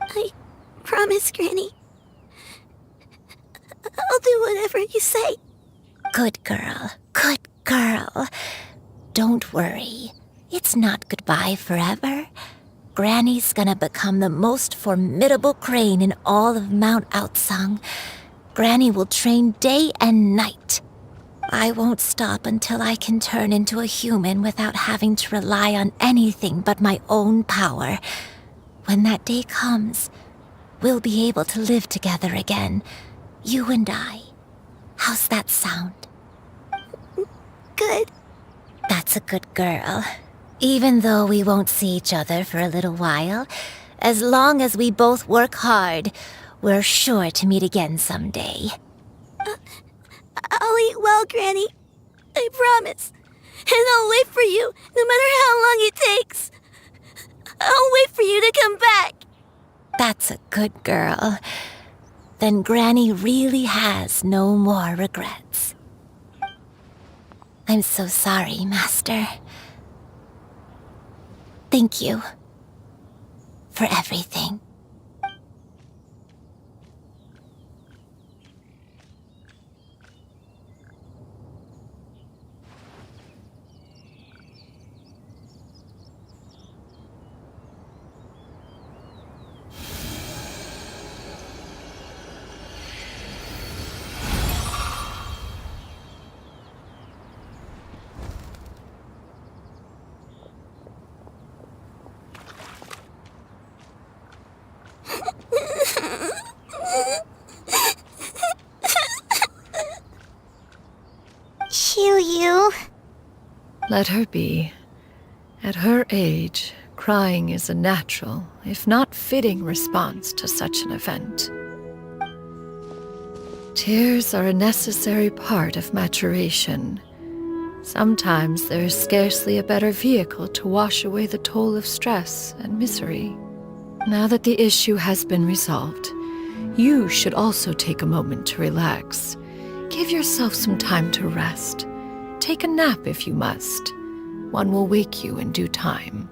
I promise, Granny. I'll do whatever you say. Good girl, good girl. Don't worry. It's not goodbye forever. Granny's gonna become the most formidable crane in all of Mount Outsung. Granny will train day and night. I won't stop until I can turn into a human without having to rely on anything but my own power. When that day comes, we'll be able to live together again. You and I. How's that sound? Good. That's a good girl. Even though we won't see each other for a little while, as long as we both work hard, we're sure to meet again someday. I'll eat well, Granny. I promise. And I'll wait for you, no matter how long it takes. I'll wait for you to come back. That's a good girl. Then Granny really has no more regrets. I'm so sorry, Master. Thank you for everything. Qiu-Yu. Let her be. At her age, crying is a natural, if not fitting, response to such an event. Tears are a necessary part of maturation. Sometimes there is scarcely a better vehicle to wash away the toll of stress and misery. Now that the issue has been resolved, you should also take a moment to relax. Give yourself some time to rest. Take a nap if you must. One will wake you in due time.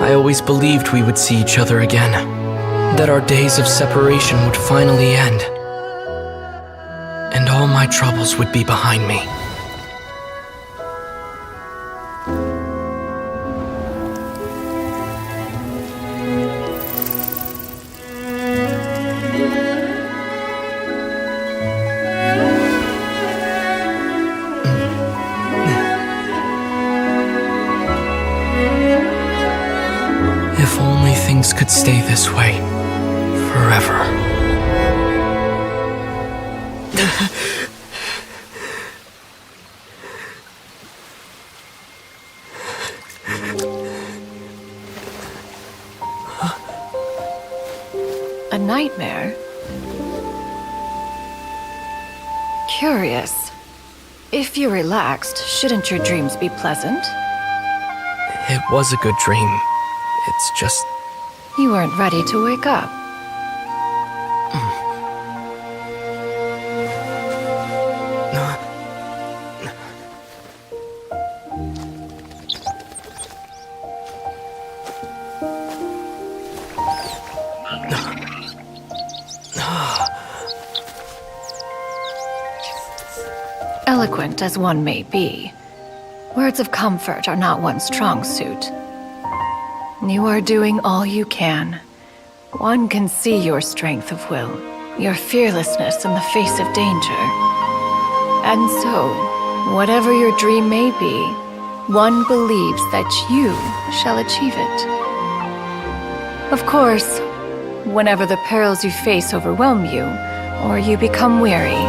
I always believed we would see each other again, that our days of separation would finally end, and all my troubles would be behind me. If only things could stay this way forever. A nightmare? Curious. If you're relaxed, shouldn't your dreams be pleasant? It was a good dream. It's just... You weren't ready to wake up. Eloquent as one may be, words of comfort are not one's strong suit. You are doing all you can. One can see your strength of will, your fearlessness in the face of danger. And so, whatever your dream may be, one believes that you shall achieve it. Of course, whenever the perils you face overwhelm you, or you become weary,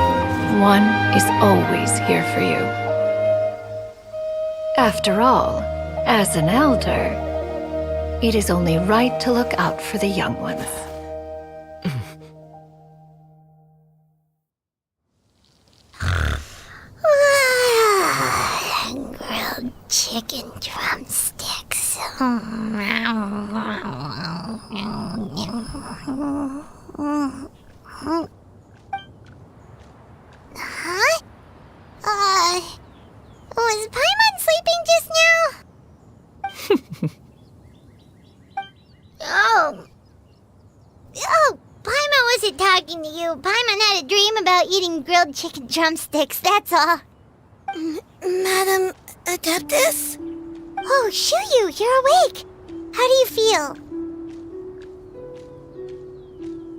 one is always here for you. After all, as an elder, it is only right to look out for the young ones. Grilled chicken drumsticks. Huh? Was Paimon sleeping just now? Oh, Paimon wasn't talking to you. Paimon had a dream about eating grilled chicken drumsticks, that's all. Madam Adeptus? Oh, Shuyu, you're awake. How do you feel?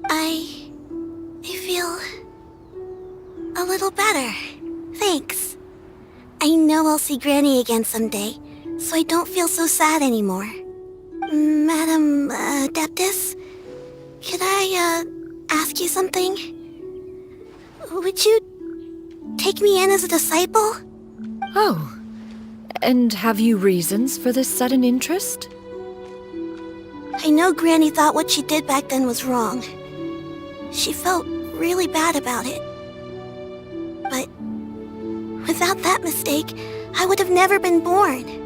I feel a little better. Thanks. I know I'll see Granny again someday, so I don't feel so sad anymore. Madam Adeptus, could I ask you something? Would you take me in as a disciple? Oh, and have you reasons for this sudden interest? I know Granny thought what she did back then was wrong. She felt really bad about it. But without that mistake, I would have never been born.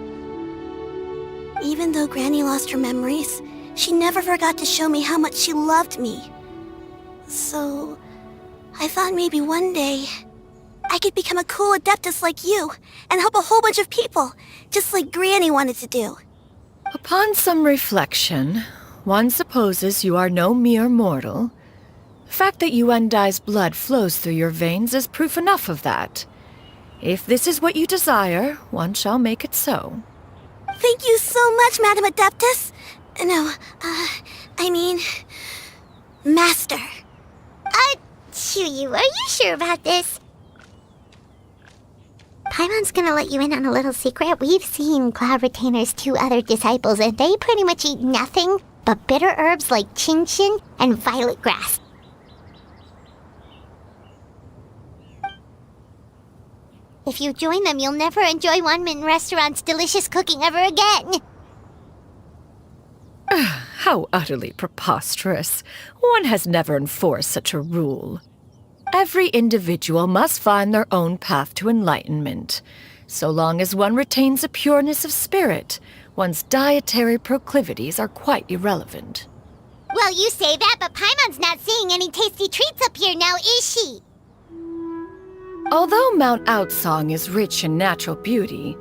Even though Granny lost her memories, she never forgot to show me how much she loved me. So, I thought maybe one day I could become a cool Adeptus like you and help a whole bunch of people, just like Granny wanted to do. Upon some reflection, one supposes you are no mere mortal. The fact that Yuendai's blood flows through your veins is proof enough of that. If this is what you desire, one shall make it so. Thank you so much, Madam Adeptus. No, I mean, Master. Shuyu, are you sure about this? Paimon's gonna let you in on a little secret. We've seen Cloud Retainer's 2 other disciples, and they pretty much eat nothing but bitter herbs like Genshin and violet grass. If you join them, you'll never enjoy Wanmin Restaurant's delicious cooking ever again. How utterly preposterous. One has never enforced such a rule. Every individual must find their own path to enlightenment. So long as one retains a pureness of spirit, one's dietary proclivities are quite irrelevant. Well, you say that, but Paimon's not seeing any tasty treats up here now, is she? Although Mount Outsong is rich in natural beauty,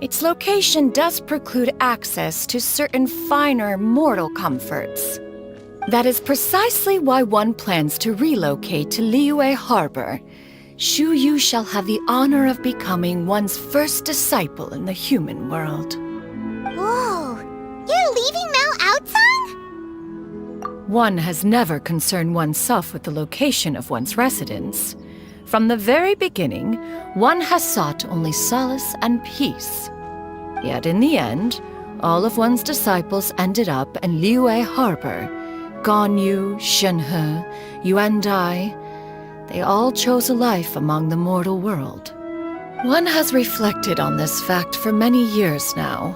Its location does preclude access to certain finer mortal comforts. That is precisely why one plans to relocate to Liyue Harbor. Shu Yu shall have the honor of becoming one's first disciple in the human world. Whoa! You're leaving Mount Outsang? One has never concerned oneself with the location of one's residence. From the very beginning, one has sought only solace and peace. Yet in the end, all of one's disciples ended up in Liyue Harbor. Ganyu, Shenhe, Yuan Dai, they all chose a life among the mortal world. One has reflected on this fact for many years now.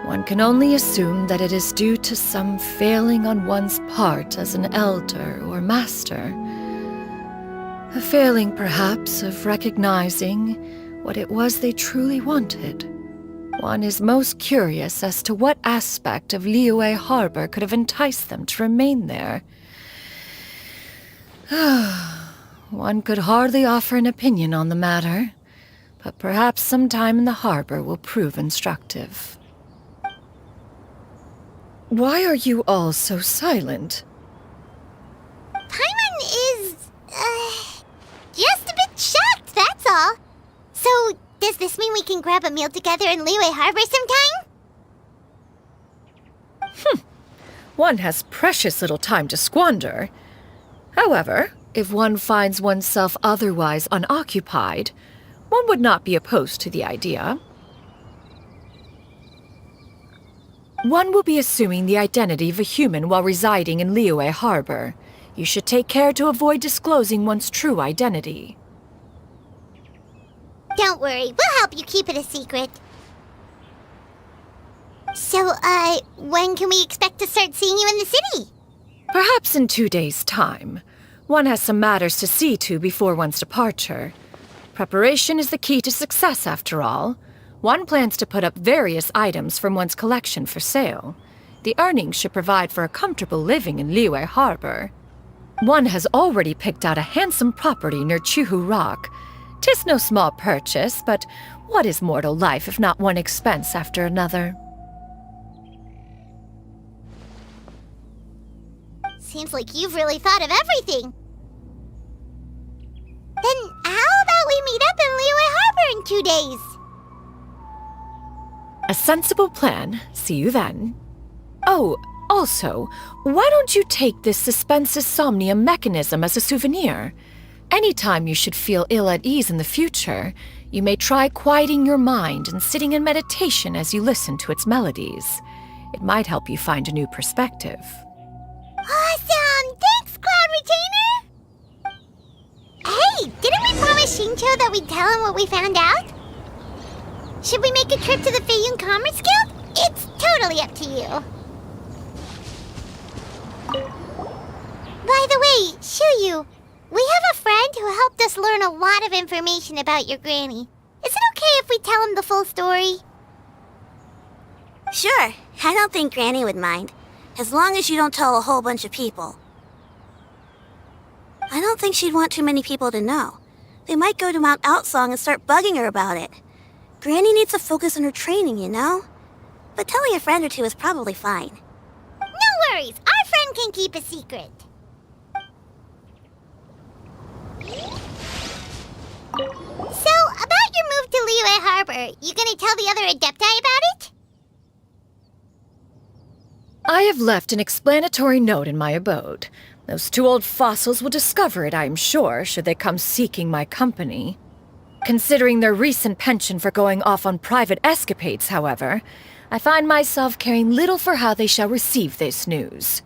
One can only assume that it is due to some failing on one's part as an elder or master. A failing, perhaps, of recognizing what it was they truly wanted. One is most curious as to what aspect of Liyue Harbor could have enticed them to remain there. One could hardly offer an opinion on the matter, but perhaps some time in the harbor will prove instructive. Why are you all so silent? Paimon is, just a bit shocked, that's all. So, does this mean we can grab a meal together in Liyue Harbor sometime? One has precious little time to squander. However, if one finds oneself otherwise unoccupied, one would not be opposed to the idea. One will be assuming the identity of a human while residing in Liyue Harbor. You should take care to avoid disclosing one's true identity. Don't worry, we'll help you keep it a secret. So, when can we expect to start seeing you in the city? Perhaps in 2 days' time. One has some matters to see to before one's departure. Preparation is the key to success, after all. One plans to put up various items from one's collection for sale. The earnings should provide for a comfortable living in Liyue Harbor. One has already picked out a handsome property near Chuhu Rock. 'Tis no small purchase, but what is mortal life if not one expense after another? Seems like you've really thought of everything. Then how about we meet up in Liyue Harbor in 2 days? A sensible plan. See you then. Oh, also, why don't you take this suspense somnium mechanism as a souvenir? Anytime you should feel ill at ease in the future, you may try quieting your mind and sitting in meditation as you listen to its melodies. It might help you find a new perspective. Awesome! Thanks, Cloud Retainer! Hey, didn't we promise Shincho that we'd tell him what we found out? Should we make a trip to the Feiyun Commerce Guild? It's totally up to you. By the way, Shuyu, we have a friend who helped us learn a lot of information about your granny. Is it okay if we tell him the full story? Sure, I don't think Granny would mind. As long as you don't tell a whole bunch of people. I don't think she'd want too many people to know. They might go to Mount Outsong and start bugging her about it. Granny needs to focus on her training, you know? But telling a friend or two is probably fine. No worries, our friend can keep a secret. So, about your move to Liyue Harbor, you gonna tell the other Adepti about it? I have left an explanatory note in my abode. Those 2 old fossils will discover it, I am sure, should they come seeking my company. Considering their recent penchant for going off on private escapades, however, I find myself caring little for how they shall receive this news.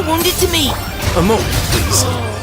wounded to me! A moment, please.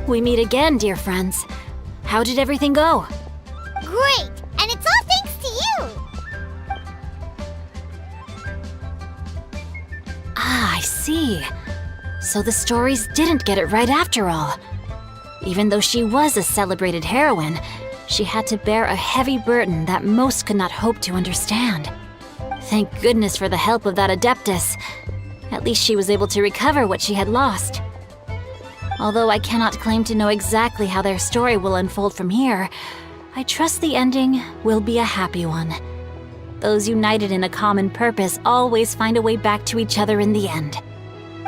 We meet again, dear friends. How did everything go? Great! And it's all thanks to you! Ah, I see. So the stories didn't get it right after all. Even though she was a celebrated heroine, she had to bear a heavy burden that most could not hope to understand. Thank goodness for the help of that Adeptus. At least she was able to recover what she had lost. Although I cannot claim to know exactly how their story will unfold from here, I trust the ending will be a happy one. Those united in a common purpose always find a way back to each other in the end.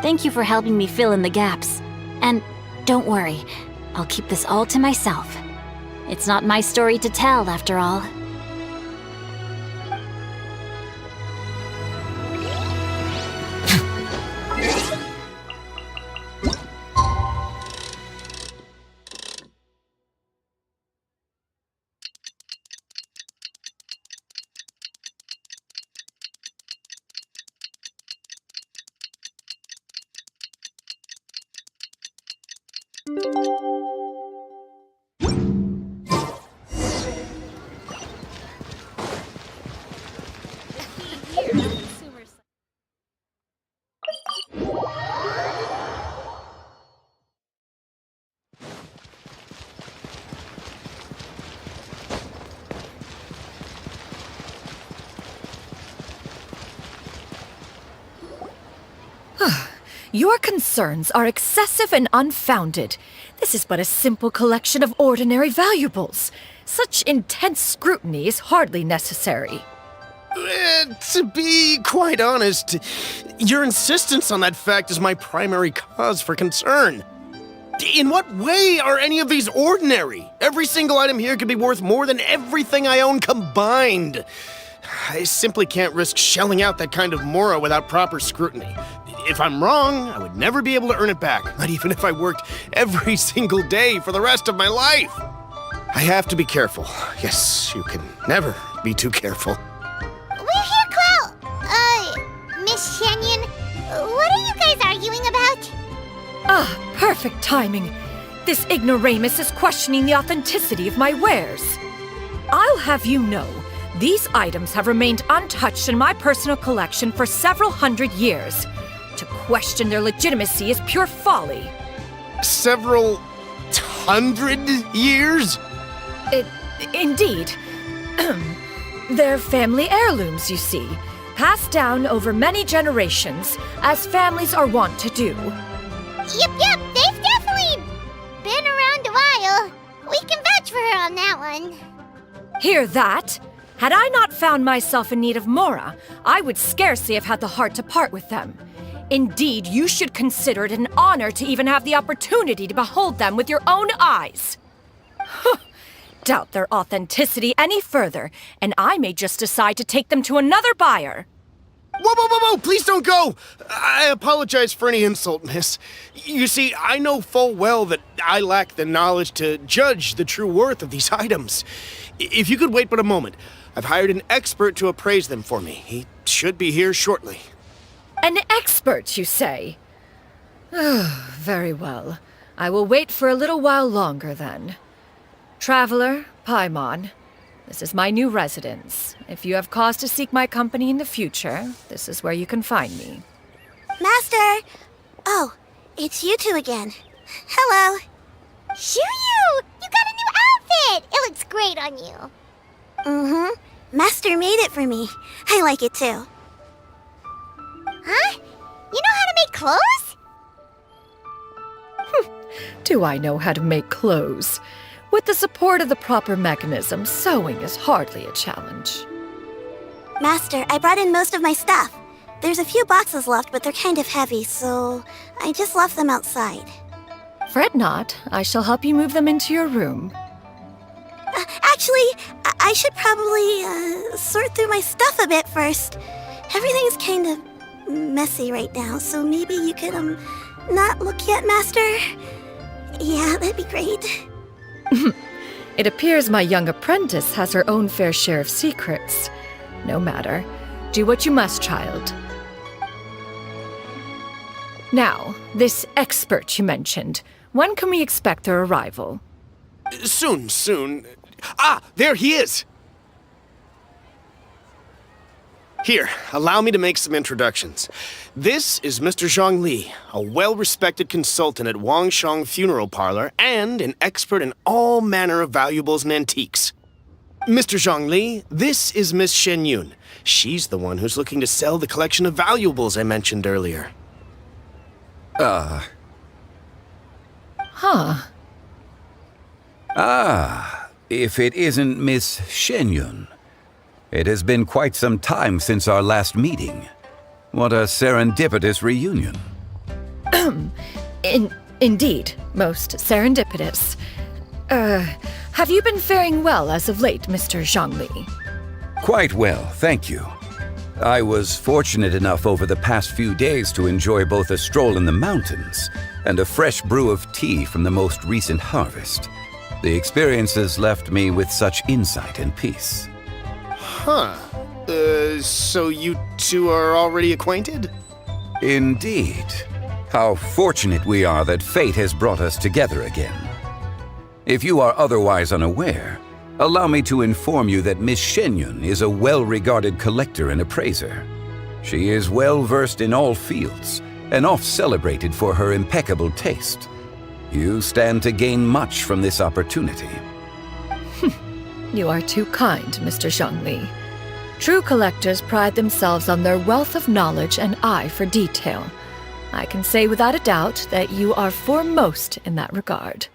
Thank you for helping me fill in the gaps. And don't worry, I'll keep this all to myself. It's not my story to tell, after all. Your concerns are excessive and unfounded. This is but a simple collection of ordinary valuables. Such intense scrutiny is hardly necessary. To be quite honest, your insistence on that fact is my primary cause for concern. In what way are any of these ordinary? Every single item here could be worth more than everything I own combined. I simply can't risk shelling out that kind of mora without proper scrutiny. If I'm wrong, I would never be able to earn it back, not even if I worked every single day for the rest of my life. I have to be careful. Yes, you can never be too careful. We're here, Clow! Miss Shenyan, what are you guys arguing about? Ah, perfect timing. This ignoramus is questioning the authenticity of my wares. I'll have you know, these items have remained untouched in my personal collection for several hundred years. To question their legitimacy is pure folly. Several hundred years? Indeed. They're family heirlooms, you see, passed down over many generations, as families are wont to do. Yep, they've definitely been around a while. We can vouch for her on that one. Hear that? Had I not found myself in need of mora, I would scarcely have had the heart to part with them. Indeed, you should consider it an honor to even have the opportunity to behold them with your own eyes. Doubt their authenticity any further, and I may just decide to take them to another buyer. Whoa, please don't go! I apologize for any insult, miss. You see, I know full well that I lack the knowledge to judge the true worth of these items. If you could wait but a moment, I've hired an expert to appraise them for me. He should be here shortly. An expert, you say? Very well. I will wait for a little while longer, then. Traveler, Paimon, this is my new residence. If you have cause to seek my company in the future, this is where you can find me. Master! Oh, it's you two again. Hello. Shoo-you! You got a new outfit! It looks great on you. Mm-hmm. Master made it for me. I like it too. Huh? You know how to make clothes? Do I know how to make clothes? With the support of the proper mechanism, sewing is hardly a challenge. Master, I brought in most of my stuff. There's a few boxes left, but they're kind of heavy, so I just left them outside. Fret not. I shall help you move them into your room. Actually, I should probably sort through my stuff a bit first. Everything's kind of messy right now, so maybe you could, not look yet, Master? Yeah, that'd be great. It appears my young apprentice has her own fair share of secrets. No matter. Do what you must, child. Now, this expert you mentioned. When can we expect their arrival? Soon. Ah, there he is! Here, allow me to make some introductions. This is Mr. Zhang Li, a well-respected consultant at Wangshang Funeral Parlor and an expert in all manner of valuables and antiques. Mr. Zhang Li, this is Miss Shen Yun. She's the one who's looking to sell the collection of valuables I mentioned earlier. Huh. If it isn't Miss Shen Yun. It has been quite some time since our last meeting. What a serendipitous reunion. Indeed, most serendipitous. Have you been faring well as of late, Mr. Zhang Li? Quite well, thank you. I was fortunate enough over the past few days to enjoy both a stroll in the mountains and a fresh brew of tea from the most recent harvest. The experiences left me with such insight and peace. Huh. So you two are already acquainted? Indeed. How fortunate we are that fate has brought us together again. If you are otherwise unaware, allow me to inform you that Miss Shen Yun is a well-regarded collector and appraiser. She is well-versed in all fields and oft-celebrated for her impeccable taste. You stand to gain much from this opportunity. You are too kind, Mr. Zhang Li. True collectors pride themselves on their wealth of knowledge and eye for detail. I can say without a doubt that you are foremost in that regard.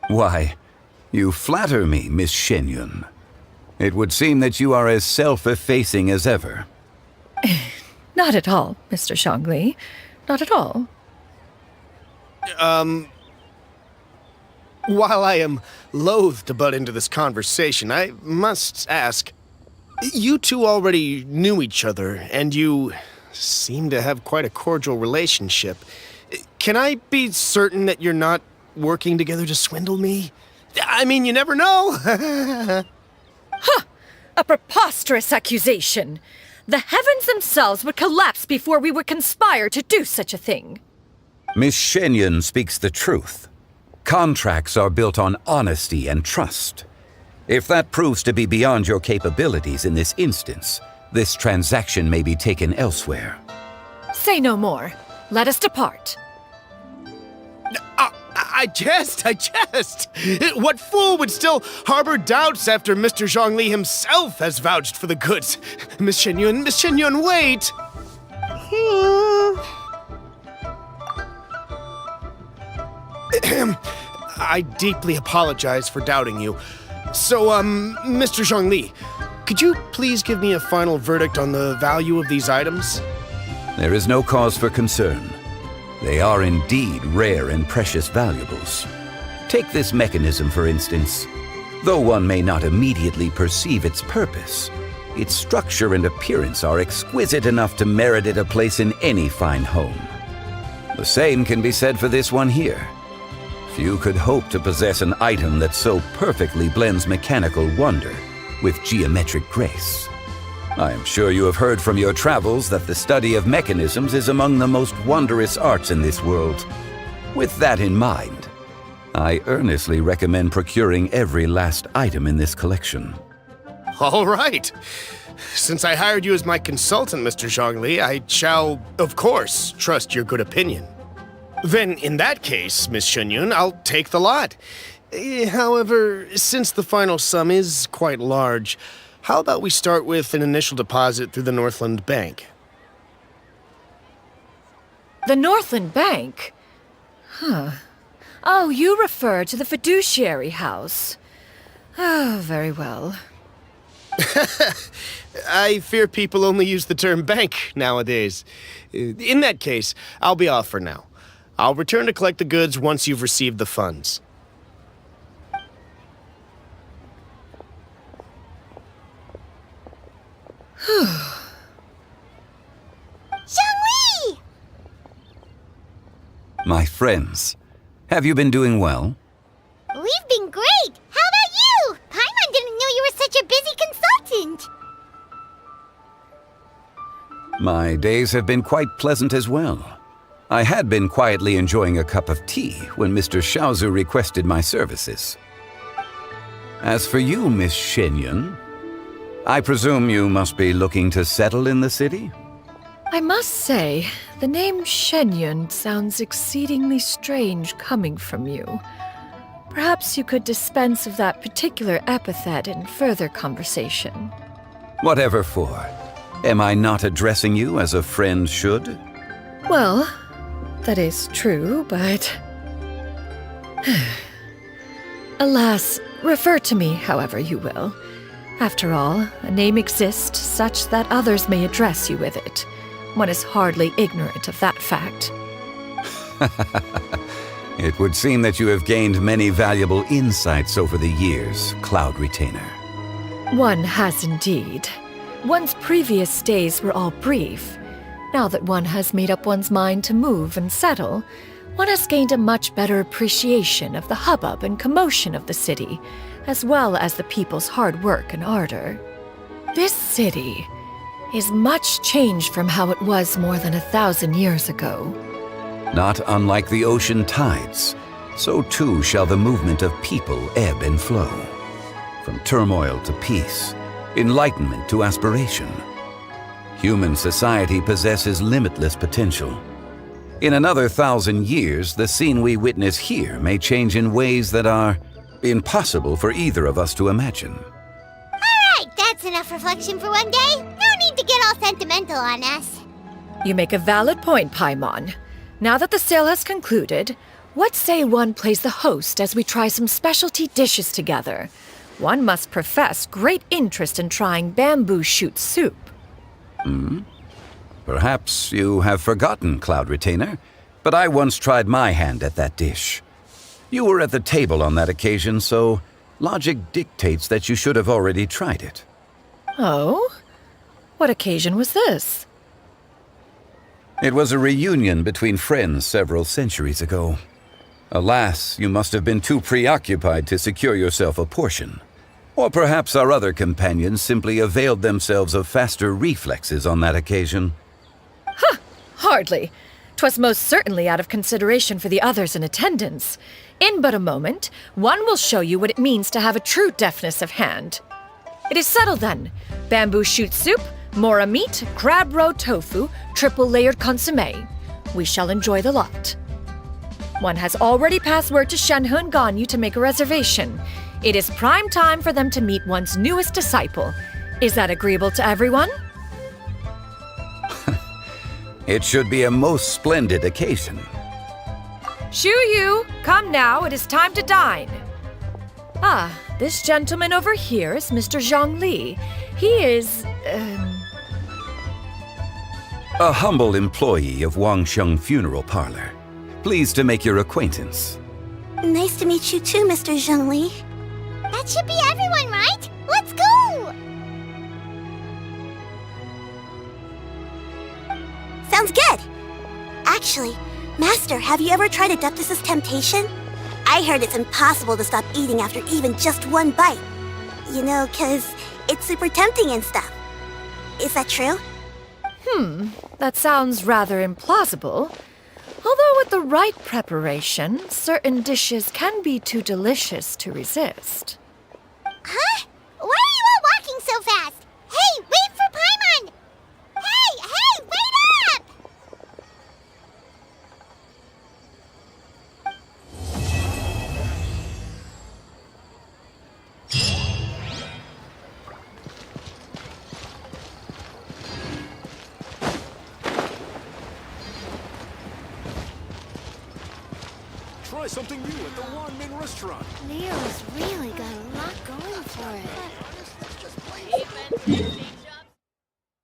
Why, you flatter me, Miss Shenyun. It would seem that you are as self-effacing as ever. Not at all, Mr. Zhongli. Not at all. While I am loath to butt into this conversation, I must ask, you two already knew each other, and you seem to have quite a cordial relationship. Can I be certain that you're not working together to swindle me? I mean, you never know. Huh! A preposterous accusation! The heavens themselves would collapse before we would conspire to do such a thing. Miss Shenyun speaks the truth. Contracts are built on honesty and trust. If that proves to be beyond your capabilities in this instance, this transaction may be taken elsewhere. Say no more. Let us depart. I jest. What fool would still harbor doubts after Mr. Zhongli himself has vouched for the goods? Miss Shenyun, wait! I deeply apologize for doubting you. So, Mr. Zhongli, could you please give me a final verdict on the value of these items? There is no cause for concern. They are indeed rare and precious valuables. Take this mechanism, for instance. Though one may not immediately perceive its purpose, its structure and appearance are exquisite enough to merit it a place in any fine home. The same can be said for this one here. Few could hope to possess an item that so perfectly blends mechanical wonder with geometric grace. I am sure you have heard from your travels that the study of mechanisms is among the most wondrous arts in this world. With that in mind, I earnestly recommend procuring every last item in this collection. All right. Since I hired you as my consultant, Mr. Zhongli, I shall, of course, trust your good opinion. Then, in that case, Miss Shenyun, I'll take the lot. However, since the final sum is quite large, how about we start with an initial deposit through the Northland Bank? The Northland Bank? Huh. Oh, you refer to the fiduciary house. Oh, very well. I fear people only use the term bank nowadays. In that case, I'll be off for now. I'll return to collect the goods once you've received the funds. Zhongli! My friends, have you been doing well? We've been great! How about you? Paimon didn't know you were such a busy consultant! My days have been quite pleasant as well. I had been quietly enjoying a cup of tea when Mr. Xiaozu requested my services. As for you, Miss Shenyun, I presume you must be looking to settle in the city? I must say, the name Shenyun sounds exceedingly strange coming from you. Perhaps you could dispense of that particular epithet in further conversation. Whatever for. Am I not addressing you as a friend should? Well, that is true, but... Alas, refer to me however you will. After all, a name exists such that others may address you with it. One is hardly ignorant of that fact. It would seem that you have gained many valuable insights over the years, Cloud Retainer. One has indeed. One's previous stays were all brief. Now that one has made up one's mind to move and settle, one has gained a much better appreciation of the hubbub and commotion of the city, as well as the people's hard work and ardor. This city is much changed from how it was more than 1,000 years ago. Not unlike the ocean tides, so too shall the movement of people ebb and flow. From turmoil to peace, enlightenment to aspiration. Human society possesses limitless potential. In another 1,000 years, the scene we witness here may change in ways that are impossible for either of us to imagine. Alright, that's enough reflection for one day. No need to get all sentimental on us. You make a valid point, Paimon. Now that the sale has concluded, what say one plays the host as we try some specialty dishes together? One must profess great interest in trying bamboo shoot soup. Perhaps you have forgotten, Cloud Retainer, but I once tried my hand at that dish. You were at the table on that occasion, so logic dictates that you should have already tried it. Oh? What occasion was this? It was a reunion between friends several centuries ago. Alas, you must have been too preoccupied to secure yourself a portion. Or perhaps our other companions simply availed themselves of faster reflexes on that occasion. Hardly. 'Twas most certainly out of consideration for the others in attendance. In but a moment, one will show you what it means to have a true deftness of hand. It is settled then. Bamboo shoot soup, mora meat, crab roe tofu, triple-layered consommé. We shall enjoy the lot. One has already passed word to Shenhe and Ganyu to make a reservation. It is prime time for them to meet one's newest disciple. Is that agreeable to everyone? It should be a most splendid occasion. Shu Yu, come now, it is time to dine. Ah, this gentleman over here is Mr. Zhang Li. He is, A humble employee of Wangsheng Funeral Parlor. Pleased to make your acquaintance. Nice to meet you too, Mr. Zhengli. That should be everyone, right? Let's go! Sounds good! Actually, Master, have you ever tried Adeptus' temptation? I heard it's impossible to stop eating after even just one bite. You know, 'cause it's super tempting and stuff. Is that true? That sounds rather implausible. Although with the right preparation, certain dishes can be too delicious to resist. Huh? Why are you all walking so fast? Hey, wait for Paimon! Hey, wait up! Try something new at the Wanmin restaurant. Nero's really got a lot going for it.